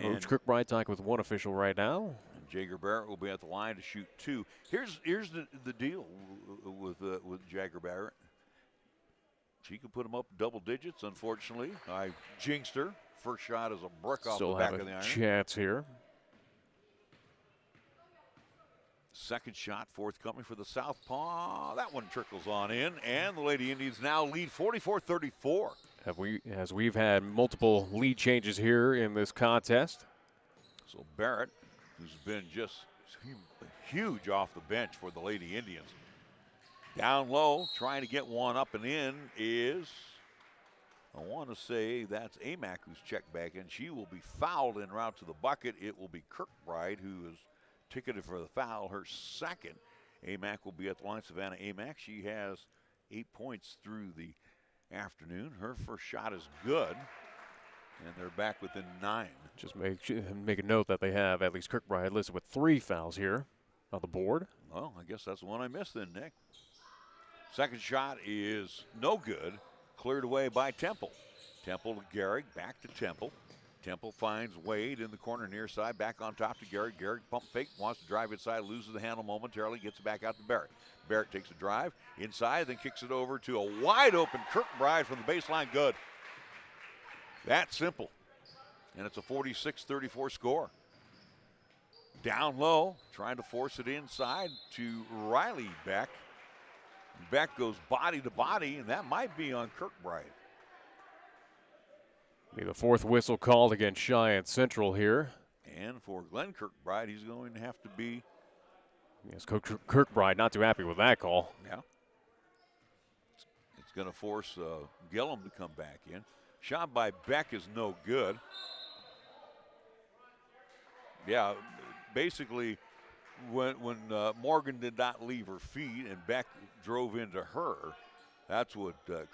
Coach Kirkbride talking with one official right now. And Jager Barrett will be at the line to shoot 2. Here's the deal with Jager Barrett. She could put him up double digits. Unfortunately, I jinxed her. First shot is a brick off the back of the iron. Still have a chance here. Second shot forthcoming for the Southpaw. That one trickles on in, and the Lady Indians now lead 44-34. As we've had multiple lead changes here in this contest. So Barrett, who's been just huge off the bench for the Lady Indians. Down low, trying to get one up and in is, I want to say that's Amack who's checked back in. She will be fouled en route to the bucket. It will be Kirkbride who is ticketed for the foul, her second. Amack will be at the line. Savannah Amack, she has 8 points through the afternoon. Her first shot is good, and they're back within 9. Just make a note that they have at least Kirkbride listed with 3 fouls here on the board. Well, I guess that's the one I missed then, Nick. Second shot is no good. Cleared away by Temple. Temple to Gehrig, back to Temple. Temple finds Wade in the corner near side, back on top to Gehrig. Gehrig pump fake, wants to drive inside, loses the handle momentarily, gets it back out to Barrett. Barrett takes a drive inside, then kicks it over to a wide open Kirkbride from the baseline. Good. That simple. And it's a 46-34 score. Down low, trying to force it inside to Riley Beck. Beck goes body to body, and that might be on Kirkbride. Be the 4th whistle called against Cheyenne Central here. And for Glenn Kirkbride, he's going to have to be. Yes, Coach Kirkbride not too happy with that call. Yeah. It's going to force Gillum to come back in. Shot by Beck is no good. Yeah, basically, when Morgan did not leave her feet and Beck drove into her, that's what Coach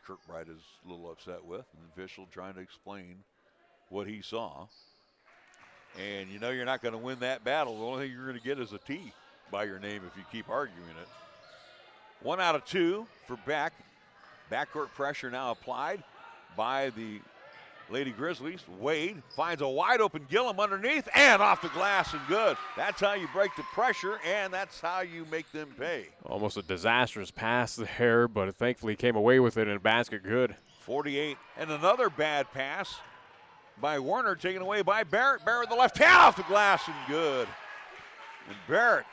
Kirkbride is a little upset with. An official trying to explain what he saw. And you know you're not going to win that battle. The only thing you're going to get is a T by your name if you keep arguing it. 1 out of 2 for Beck. Backcourt pressure now applied by the Lady Grizzlies. Wade finds a wide open Gillum underneath and off the glass and good. That's how you break the pressure, and that's how you make them pay. Almost a disastrous pass there, but thankfully came away with it in a basket. Good. 48, and another bad pass by Warner, taken away by Barrett. Barrett with the left hand off the glass and good. And Barrett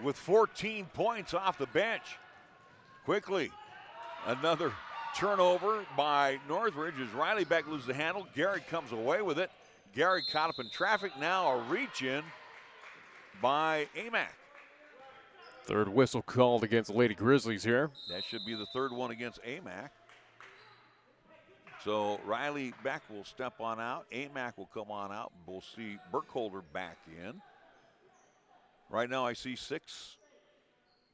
with 14 points off the bench. Quickly, another turnover by Northridge as Riley Beck loses the handle. Gehrig comes away with it. Gehrig caught up in traffic. Now a reach in by Amack. 3rd whistle called against the Lady Grizzlies here. That should be the 3rd one against Amack. So Riley Beck will step on out. Amack will come on out. We'll see Burkholder back in. Right now I see 6.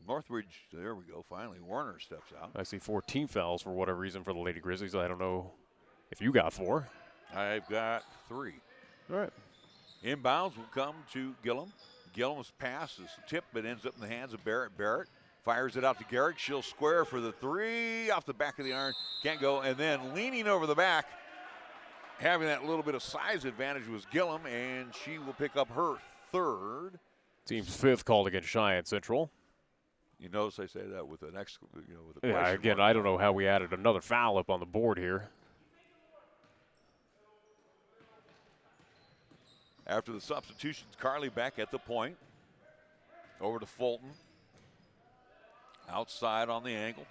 Northridge, there we go, finally. Warner steps out. I see 14 fouls for whatever reason for the Lady Grizzlies. I don't know if you got 4. I've got 3. All right. Inbounds will come to Gillum. Gillum's pass is tipped, but ends up in the hands of Barrett. Barrett fires it out to Gehrig. She'll square for the 3 off the back of the iron. Can't go. And then leaning over the back, having that little bit of size advantage was Gillum, and she will pick up her 3rd. Team's 5th called against Cheyenne Central. You notice I say that with an extra, with a yeah, question again, mark. I don't know how we added another foul up on the board here. After the substitutions, Carly back at the point. Over to Fulton. Outside on the angle.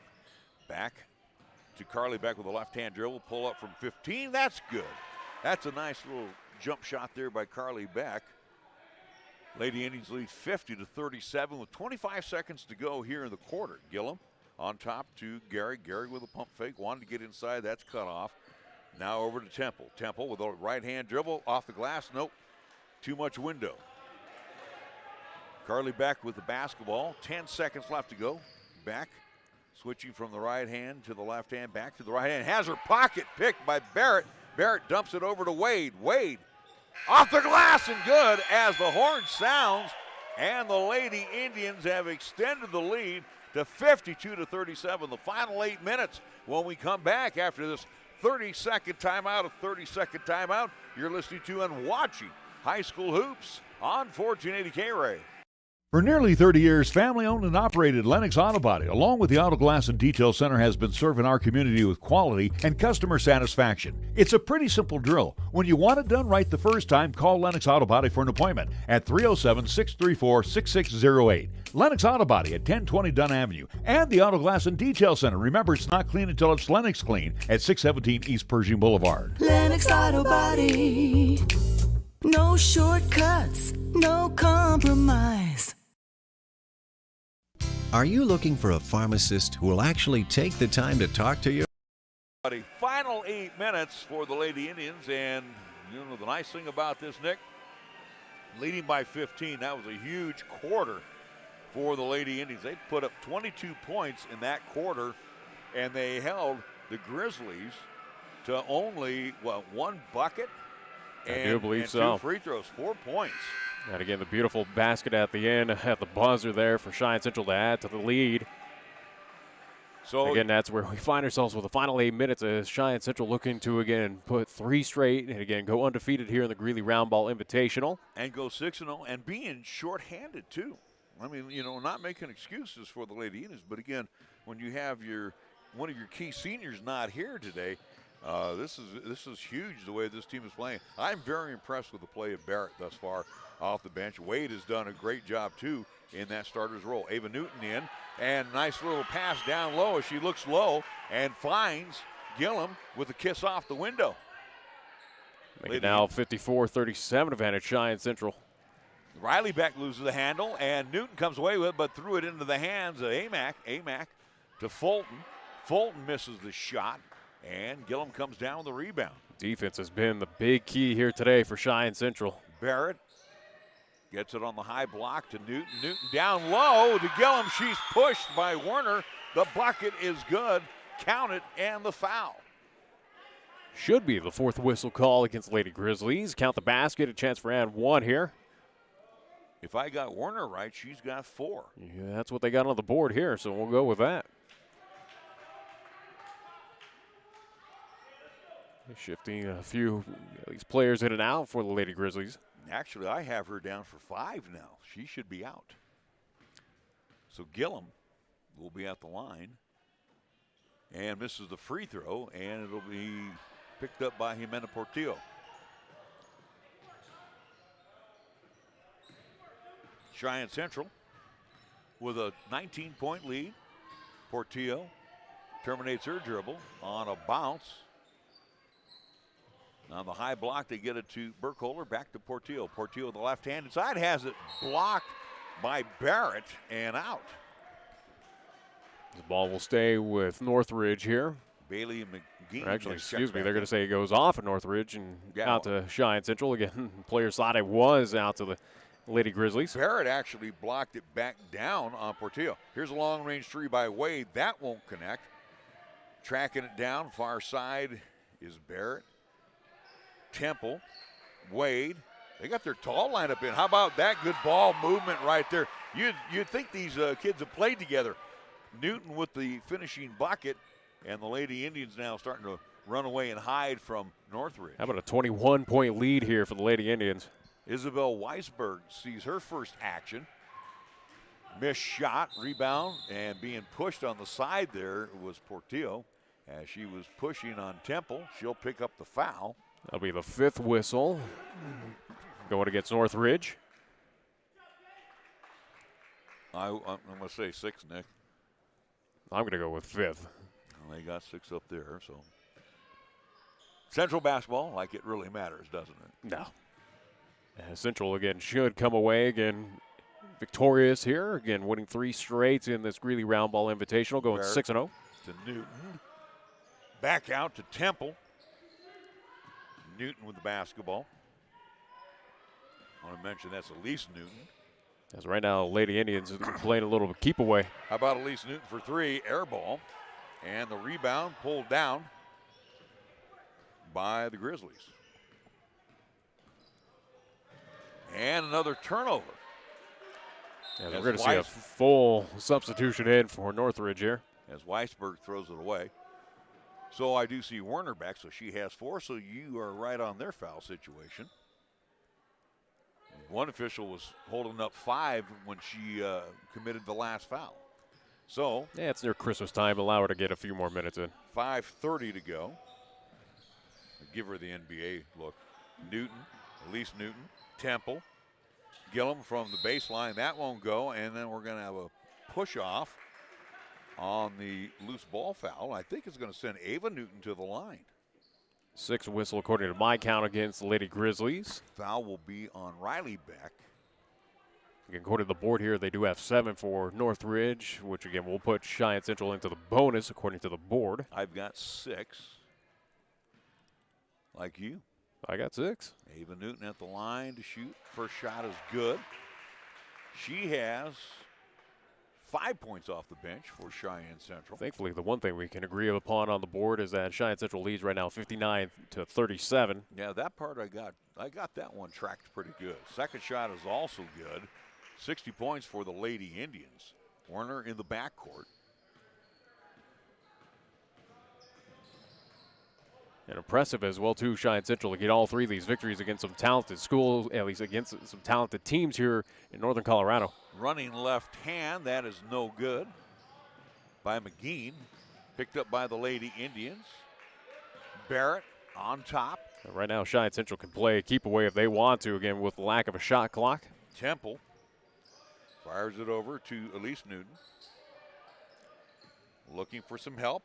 Back to Carly Beck with a left-hand dribble. Pull up from 15. That's good. That's a nice little jump shot there by Carly Beck. Lady Indians lead 50-37 with 25 seconds to go here in the quarter. Gillum on top to Gehrig. Gehrig with a pump fake. Wanted to get inside. That's cut off. Now over to Temple. Temple with a right-hand dribble off the glass. Nope. Too much window. Carly Beck with the basketball. 10 seconds left to go. Beck switching from the right hand to the left hand. Back to the right hand. Has her pocket picked by Barrett. Barrett dumps it over to Wade. Wade off the glass and good as the horn sounds. And the Lady Indians have extended the lead to 52-37. The final 8 minutes when we come back after this 30-second timeout, a 30-second timeout. You're listening to and watching High School Hoops on 1480 KRAE. For nearly 30 years, family-owned and operated Lennox Auto Body, along with the Auto Glass and Detail Center, has been serving our community with quality and customer satisfaction. It's a pretty simple drill. When you want it done right the first time, call Lennox Auto Body for an appointment at 307-634-6608. Lennox Auto Body at 1020 Dunn Avenue. And the Auto Glass and Detail Center. Remember, it's not clean until it's Lennox clean at 617 East Pershing Boulevard. Lennox Auto Body. No shortcuts, no compromise. Are you looking for a pharmacist who will actually take the time to talk to you? The final 8 minutes for the Lady Indians, and you know the nice thing about this, Nick, leading by 15, that was a huge quarter for the Lady Indians. They put up 22 points in that quarter, and they held the Grizzlies to only, one bucket I do believe and so. 2 free throws, 4 points. And again, the beautiful basket at the end at the buzzer there for Cheyenne Central to add to the lead. So again, that's where we find ourselves with the final 8 minutes as Cheyenne Central looking to, again, put 3 straight and, again, go undefeated here in the Greeley Round Ball Invitational. And go 6-0 and being shorthanded, too. I mean, you know, not making excuses for the Lady Indians, but, again, when you have one of your key seniors not here today, this is huge the way this team is playing. I'm very impressed with the play of Barrett thus far off the bench. Wade has done a great job, too, in that starter's role. Ava Newton in, and nice little pass down low as she looks low and finds Gillum with a kiss off the window. Make it now 54-37 advantage Cheyenne Central. Riley Beck loses the handle, and Newton comes away with it, but threw it into the hands of Amack. Amack to Fulton. Fulton misses the shot, and Gillum comes down with the rebound. Defense has been the big key here today for Cheyenne Central. Barrett gets it on the high block to Newton. Newton down low to Gillum. She's pushed by Werner. The bucket is good. Count it, and the foul. Should be the 4th whistle call against Lady Grizzlies. Count the basket, a chance for and 1 here. If I got Werner right, she's got 4. Yeah, that's what they got on the board here, so we'll go with that. Shifting a few at least players in and out for the Lady Grizzlies. Actually, I have her down for 5 now. She should be out. So Gillum will be at the line and misses the free throw, and it'll be picked up by Jimena Portillo. Cheyenne Central with a 19-point lead. Portillo terminates her dribble on a bounce. On the high block, they get it to Burkholder, back to Portillo. Portillo, the left-handed side, has it blocked by Barrett and out. The ball will stay with Northridge here. Bailey and McGee. Actually, excuse me, they're going to say it goes off at Northridge and out to Cheyenne Central. Again, players thought it was out to the Lady Grizzlies. Barrett actually blocked it back down on Portillo. Here's a long-range 3 by Wade. That won't connect. Tracking it down, far side is Barrett. Temple, Wade, they got their tall lineup in. How about that good ball movement right there? You'd think these kids have played together. Newton with the finishing bucket, and the Lady Indians now starting to run away and hide from Northridge. How about a 21-point lead here for the Lady Indians? Isabel Weisberg sees her first action. Missed shot, rebound, and being pushed on the side there was Portillo as she was pushing on Temple. She'll pick up the foul. That'll be the 5th whistle going against Northridge. I'm going to say 6, Nick. I'm going to go with 5th. Well, they got 6 up there, so. Central basketball, like it really matters, doesn't it? No. Central, again, should come away, again, victorious here. Again, winning 3 straight in this Greeley Round Ball Invitational, going 6-0. To Newton. Back out to Temple. Newton with the basketball. I want to mention that's Elise Newton. As right now, Lady Indians are playing a little keep away. How about Elise Newton for 3, air ball. And the rebound pulled down by the Grizzlies. And another turnover. Yeah, we're going to see a full substitution in for Northridge here. As Weisberg throws it away. So I do see Werner back, so she has 4, so you are right on their foul situation. One official was holding up 5 when she committed the last foul. So. Yeah, it's near Christmas time. Allow her to get a few more minutes in. 5:30 to go. Give her the NBA look. Newton, Elise Newton, Temple, Gillum from the baseline. That won't go, and then we're going to have a push-off on the loose ball foul. I think it's going to send Ava Newton to the line. 6 whistle according to my count against the Lady Grizzlies. Foul will be on Riley Beck Again, according to the board here, they do have 7 for Northridge, which again will put Cheyenne Central into the bonus according to the board. I've got 6. Like you. I got 6. Ava Newton at the line to shoot. First shot is good. She has 5 points off the bench for Cheyenne Central. Thankfully, the one thing we can agree upon on the board is that Cheyenne Central leads right now 59-37. Yeah, that part I got that one tracked pretty good. Second shot is also good. 60 points for the Lady Indians. Warner in the backcourt. And impressive as well, too, Cheyenne Central to get all 3 of these victories against some talented schools, at least against some talented teams here in Northern Colorado. Running left hand, that is no good by McGeen. Picked up by the Lady Indians. Barrett on top. And right now, Cheyenne Central can play keep away if they want to, again, with the lack of a shot clock. Temple fires it over to Elise Newton. Looking for some help.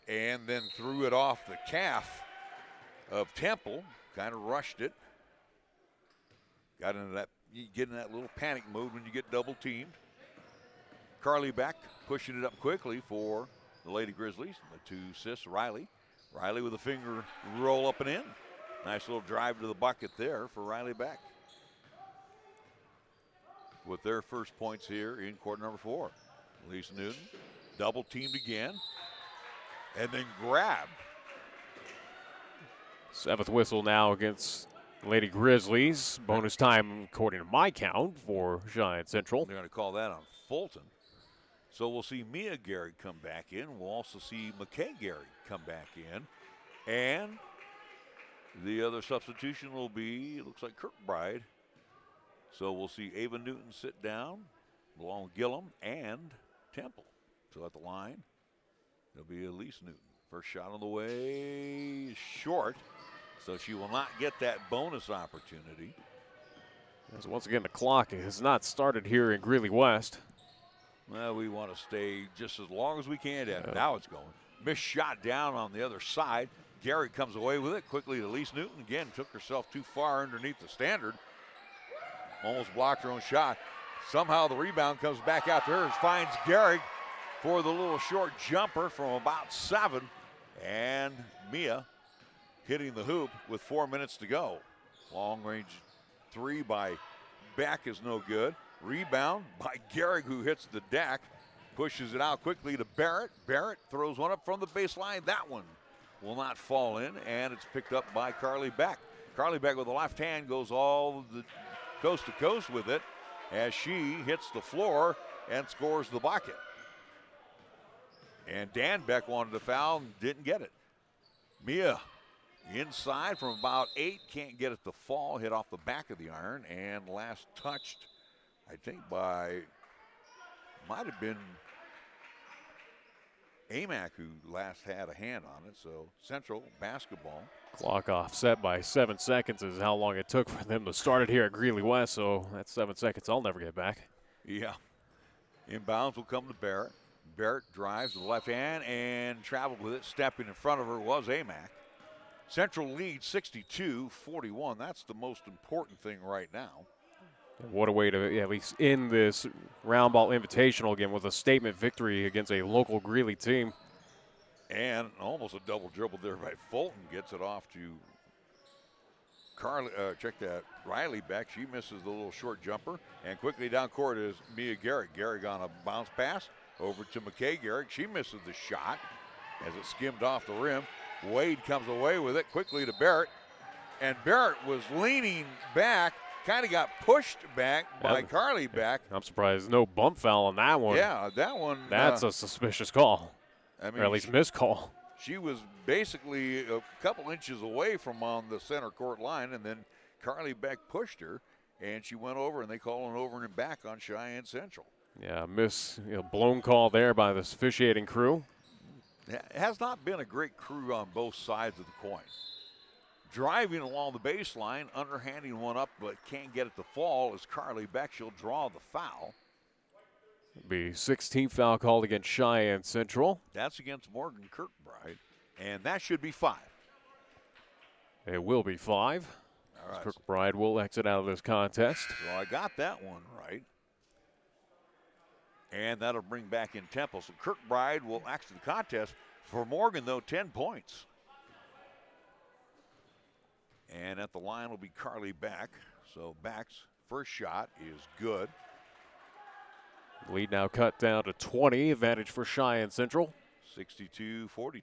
And then threw it off the calf of Temple. Kind of rushed it. Got into that, you get in that little panic mode when you get double teamed. Carly Beck pushing it up quickly for the Lady Grizzlies. The 2 assists, Riley. Riley with a finger roll up and in. Nice little drive to the bucket there for Riley Beck. With their first points here in quarter number 4. Elise Newton double teamed again. And then grabbed. 7th whistle now against Lady Grizzlies. Bonus time, according to my count, for Cheyenne Central. They're going to call that on Fulton. So we'll see Mia Gehrig come back in. We'll also see McKay Gehrig come back in. And the other substitution will be, it looks like Kirkbride. So we'll see Ava Newton sit down, along with Gillum and Temple. So at the line, it'll be Elise Newton. First shot on the way, short. So she will not get that bonus opportunity. As once again, the clock has not started here in Greeley West. Well, we want to stay just as long as we can. Now it's going. Missed shot down on the other side. Gehrig comes away with it quickly to Elise Newton. Again, took herself too far underneath the standard. Almost blocked her own shot. Somehow the rebound comes back out to her. Finds Gehrig for the little short jumper from about 7. And Mia hitting the hoop with 4 minutes to go. Long range 3 by Beck is no good. Rebound by Gehrig, who hits the deck. Pushes it out quickly to Barrett. Barrett throws one up from the baseline. That one will not fall in, and it's picked up by Carly Beck. Carly Beck with the left hand goes all the coast to coast with it as she hits the floor and scores the bucket. And Dan Beck wanted to foul and didn't get it. Mia inside from about 8, can't get it to fall, hit off the back of the iron, and last touched, I think, by, might have been Amac who last had a hand on it. So Central basketball. Clock offset by 7 seconds is how long it took for them to start it here at Greeley West. So that's 7 seconds I'll never get back. Yeah. Inbounds will come to Barrett. Barrett drives with the left hand and traveled with it. Stepping in front of her was Amac. Central leads 62-41. That's the most important thing right now. What a way to at least end this round ball invitational again with a statement victory against a local Greeley team. And almost a double dribble there by Fulton. Gets it off to Carly. Check that. Riley Beck. She misses the little short jumper. And quickly down court is Mia Gehrig. Gehrig on a bounce pass over to McKay Gehrig. She misses the shot as it skimmed off the rim. Wade comes away with it quickly to Barrett. And Barrett was leaning back. Kind of got pushed back by Carly Beck. I'm surprised no bump foul on that one. Yeah, that one. That's a suspicious call. I mean, or at least missed call. She was basically a couple inches away from on the center court line, and then Carly Beck pushed her, and she went over, and they call an over and back on Cheyenne Central. Yeah, blown call there by the officiating crew. It has not been a great crew on both sides of the coin. Driving along the baseline, underhanding one up, but can't get it to fall is Carly Beck. She'll draw the foul. Be 16th foul called against Cheyenne Central. That's against Morgan Kirkbride, and that should be 5. It will be 5. All right. Kirkbride will exit out of this contest. So I got that one right. And that'll bring back in Temple. So Kirkbride will actually the contest. For Morgan, though, 10 points. And at the line will be Carly Back. So Back's first shot is good. Lead now cut down to 20. Advantage for Cheyenne Central. 62-42.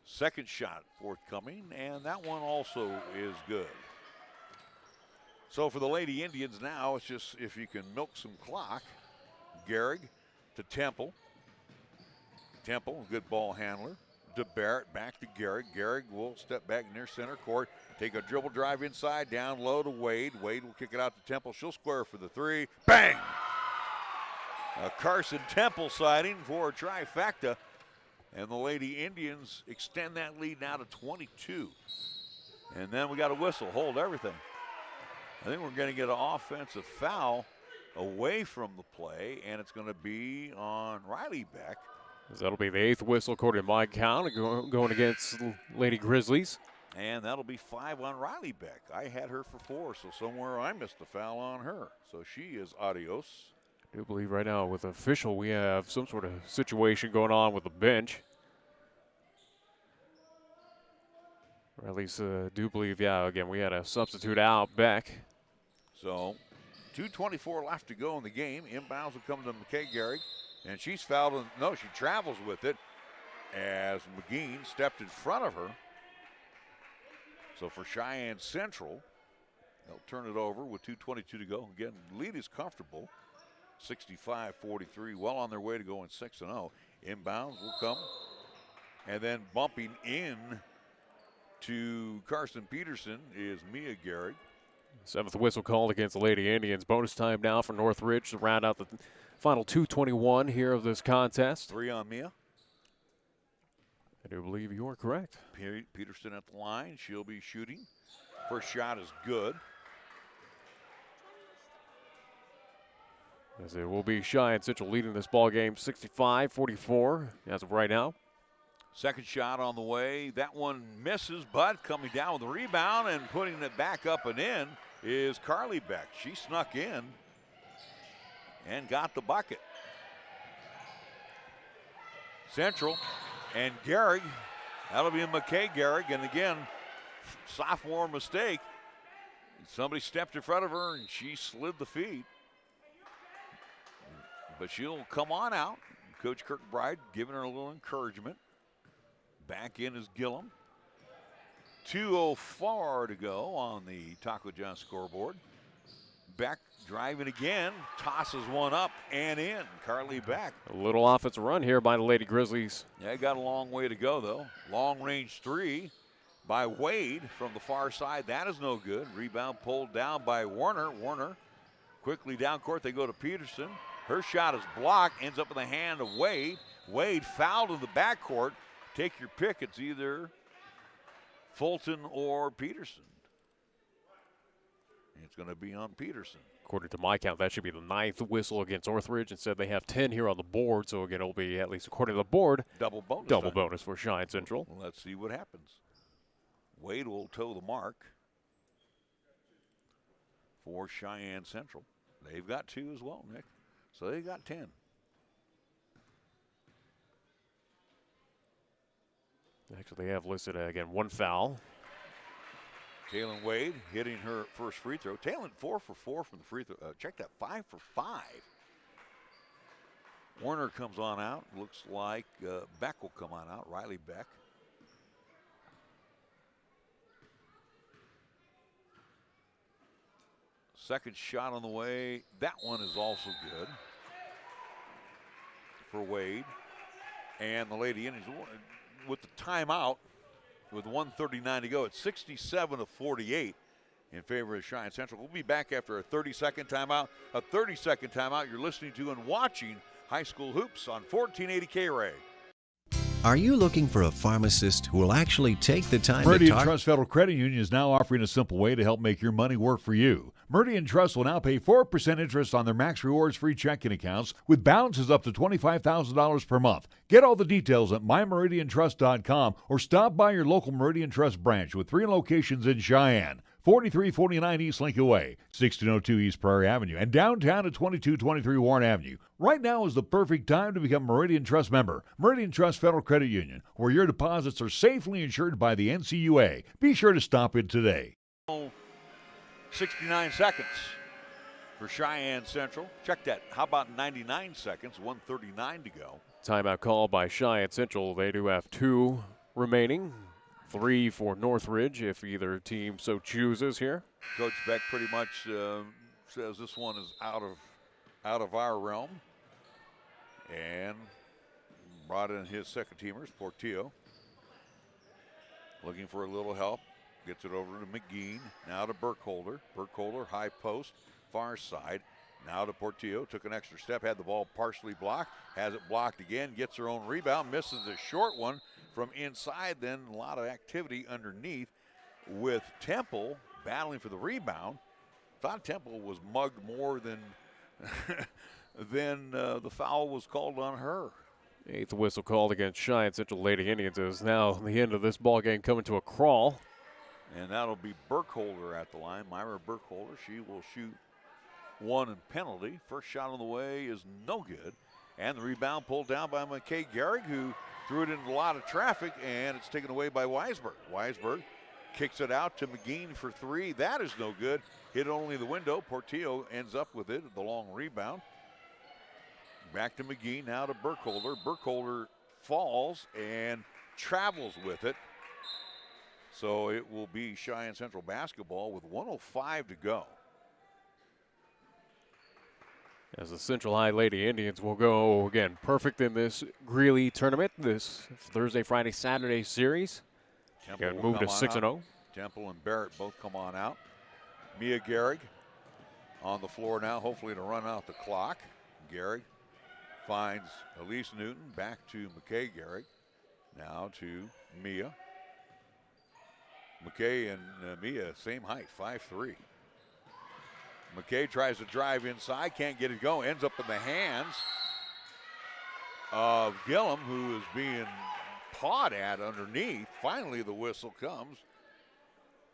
Second shot forthcoming, and that one also is good. So for the Lady Indians now, it's just if you can milk some clock. Gehrig to Temple. Temple, good ball handler. To Barrett, back to Gehrig. Gehrig will step back near center court, take a dribble drive inside, down low to Wade. Wade will kick it out to Temple. She'll square for the three. Bang! A Carson Temple sighting for a trifecta. And the Lady Indians extend that lead now to 22. And then we got a whistle, hold everything. I think we're going to get an offensive foul away from the play, and it's going to be on Riley Beck. That'll be the 8th whistle according to my count, going against Lady Grizzlies. And that'll be 5 on Riley Beck. I had her for 4, so somewhere I missed a foul on her. So she is adios. I do believe right now with the official we have some sort of situation going on with the bench. Or at least do believe, yeah, again, we had a substitute out, Beck. So 2:24 left to go in the game. Inbounds will come to McKay Gehrig. And she's fouled, no, she travels with it as McGee stepped in front of her. So for Cheyenne Central, they'll turn it over with 2:22 to go. Again, lead is comfortable, 65-43, well on their way to going 6-0. Inbounds will come. And then bumping in to Carson Peterson is Mia Gehrig. 7th whistle called against the Lady Indians. Bonus time now for Northridge to round out the final 2:21 here of this contest. 3 on Mia. I do believe you are correct. Peterson at the line. She'll be shooting. First shot is good. As it will be Cheyenne Central leading this ball game 65-44 as of right now. Second shot on the way. That one misses, but coming down with the rebound and putting it back up and in is Carly Beck. She snuck in and got the bucket. Central and Gehrig. That'll be a McKay Gehrig. And again, sophomore mistake. Somebody stepped in front of her and she slid the feet. But she'll come on out. Coach Kirkbride giving her a little encouragement. Back in is Gillum. 2:04 to go on the Taco John scoreboard. Beck driving again, tosses one up and in. Carly Beck. A little offensive run here by the Lady Grizzlies. Yeah, got a long way to go, though. Long range three by Wade from the far side. That is no good. Rebound pulled down by Warner. Warner quickly down court. They go to Peterson. Her shot is blocked, ends up in the hand of Wade. Wade fouled in the backcourt. Take your pick. It's either Fulton or Peterson. It's going to be on Peterson. According to my count, that should be the 9th whistle against Northridge. Instead, they have 10 here on the board. So, again, it'll be, at least according to the board, double bonus. Double bonus for Cheyenne Central. Well, let's see what happens. Wade will toe the mark for Cheyenne Central. They've got 2 as well, Nick. So they got 10. Actually, they have listed, again, 1 foul. Taylor Wade hitting her first free throw. Taylor 4 for 4 from the free throw. Check that, 5 for 5. Warner comes on out. Looks like Beck will come on out. Riley Beck. Second shot on the way. That one is also good for Wade. And the Lady Indians with the timeout with 1:39 to go. It's 67-48 in favor of Cheyenne Central. We'll be back after a 30-second timeout. A 30-second timeout you're listening to and watching High School Hoops on 1480 KRAE. Are you looking for a pharmacist who will actually take the time Meridian to talk? Trust Federal Credit Union is now offering a simple way to help make your money work for you. Meridian Trust will now pay 4% interest on their Max Rewards free checking accounts with balances up to $25,000 per month. Get all the details at mymeridiantrust.com or stop by your local Meridian Trust branch with 3 locations in Cheyenne. 4349 East Lincoln Way, 1602 East Prairie Avenue, and downtown at 2223 Warren Avenue. Right now is the perfect time to become a Meridian Trust member. Meridian Trust Federal Credit Union, where your deposits are safely insured by the NCUA. Be sure to stop in today. 69 seconds for Cheyenne Central. Check that. How about 99 seconds? 1:39 to go. Timeout call by Cheyenne Central. They do have 2 remaining. 3 for Northridge if either team so chooses here. Coach Beck pretty much says this one is out of our realm, and brought in his second teamers. Portillo looking for a little help, gets it over to McGee. Now to Burkholder. Burkholder high post, far side. Now to Portillo, took an extra step, had the ball partially blocked, has it blocked again, gets her own rebound, misses a short one from inside. Then a lot of activity underneath with Temple battling for the rebound. Thought Temple was mugged more than the foul was called on her. 8th whistle called against Cheyenne Central Lady Indians is now the end of this ball game coming to a crawl. And that'll be Burkholder at the line. Myra Burkholder, she will shoot 1 and penalty. First shot on the way is no good. And the rebound pulled down by McKay Gehrig, who threw it into a lot of traffic, and it's taken away by Weisberg. Weisberg kicks it out to McGee for 3. That is no good. Hit only the window. Portillo ends up with it, the long rebound. Back to McGee, now to Burkholder. Burkholder falls and travels with it. So it will be Cheyenne Central basketball with 1:05 to go. As the Central High Lady Indians will go, again, perfect in this Greeley tournament, this Thursday, Friday, Saturday series. Again, move to 6-0. Temple and Barrett both come on out. Mia Gehrig on the floor now, hopefully to run out the clock. Gehrig finds Elise Newton, back to McKay Gehrig. Now to Mia. McKay and Mia, same height, 5'3". McKay tries to drive inside, can't get it going, ends up in the hands of Gillum, who is being pawed at underneath. Finally, the whistle comes,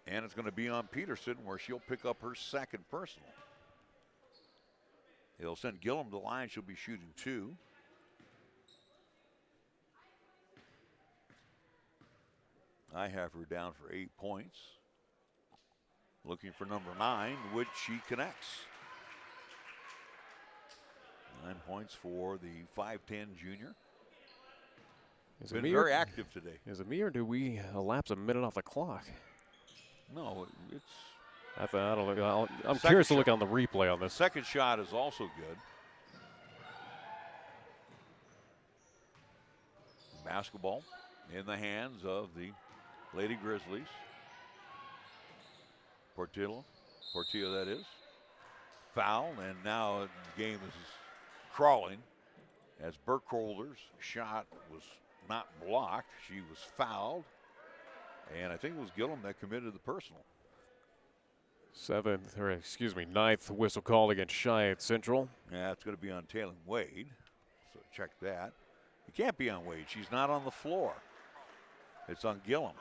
and it's going to be on Peterson, where she'll pick up her second personal. It'll send Gillum to the line. She'll be shooting 2. I have her down for 8 points. Looking for number 9, which she connects. 9 points for the 5'10 junior. Is Been very active today. Is it me, or do we elapse a minute off the clock? No, it's. I'm curious to look on the replay on this. Second shot is also good. Basketball in the hands of the Lady Grizzlies. Portillo that is. Foul, and now the game is crawling as Burkholder's shot was not blocked. She was fouled, and I think it was Gillum that committed the personal. 9th whistle called against Cheyenne Central. Yeah, it's going to be on Taylor Wade, so check that. It can't be on Wade. She's not on the floor. It's on Gillum.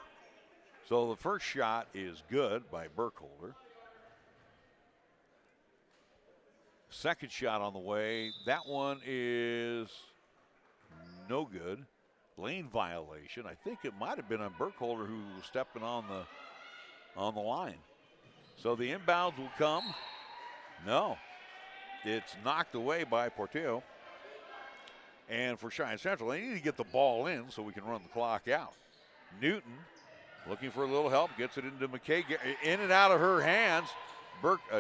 So the first shot is good by Burkholder. Second shot on the way. That one is no good. Lane violation. I think it might have been on Burkholder, who was stepping on the line. So the inbounds will come. No. It's knocked away by Portillo. And for Cheyenne Central, they need to get the ball in so we can run the clock out. Newton looking for a little help, gets it into McKay, in and out of her hands.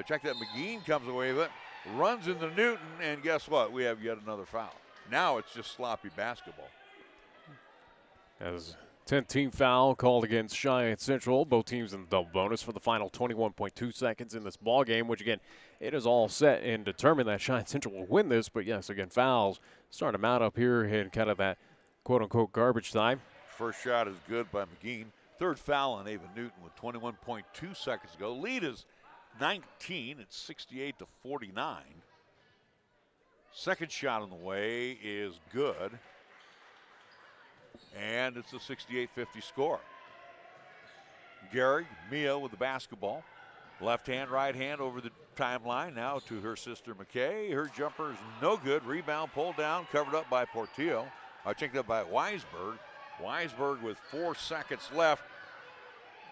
Check that, McGee comes away with it, runs into Newton, and guess what? We have yet another foul. Now it's just sloppy basketball. As 10th team foul called against Cheyenne Central. Both teams in the double bonus for the final 21.2 seconds in this ball game, which again, it is all set and determined that Cheyenne Central will win this. But yes, again, fouls start them out up here in kind of that quote-unquote garbage time. First shot is good by McGee. Third foul on Ava Newton with 21.2 seconds to go. Lead is 19. It's 68-49. Second shot on the way is good. And it's a 68-50 score. Gehrig, Mia with the basketball. Left hand, right hand over the timeline. Now to her sister McKay. Her jumper is no good. Rebound pulled down, covered up by Portillo. Checked up by Weisberg. Weisberg with 4 seconds left.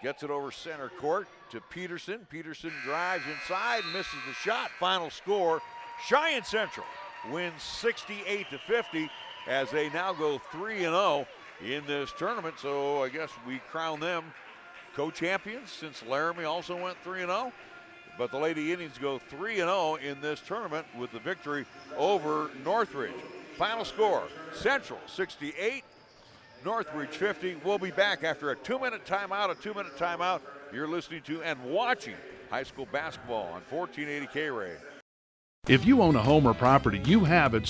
Gets it over center court to Peterson. Peterson drives inside, misses the shot. Final score, Cheyenne Central wins 68-50 as they now go 3-0 in this tournament. So I guess we crown them co-champions since Laramie also went 3-0. But the Lady Indians go 3-0 in this tournament with the victory over Northridge. Final score, Central 68, Northridge 50. We'll be back after a 2-minute timeout. You're listening to and watching high school basketball on 1480 KRAE. If you own a home or property, you have it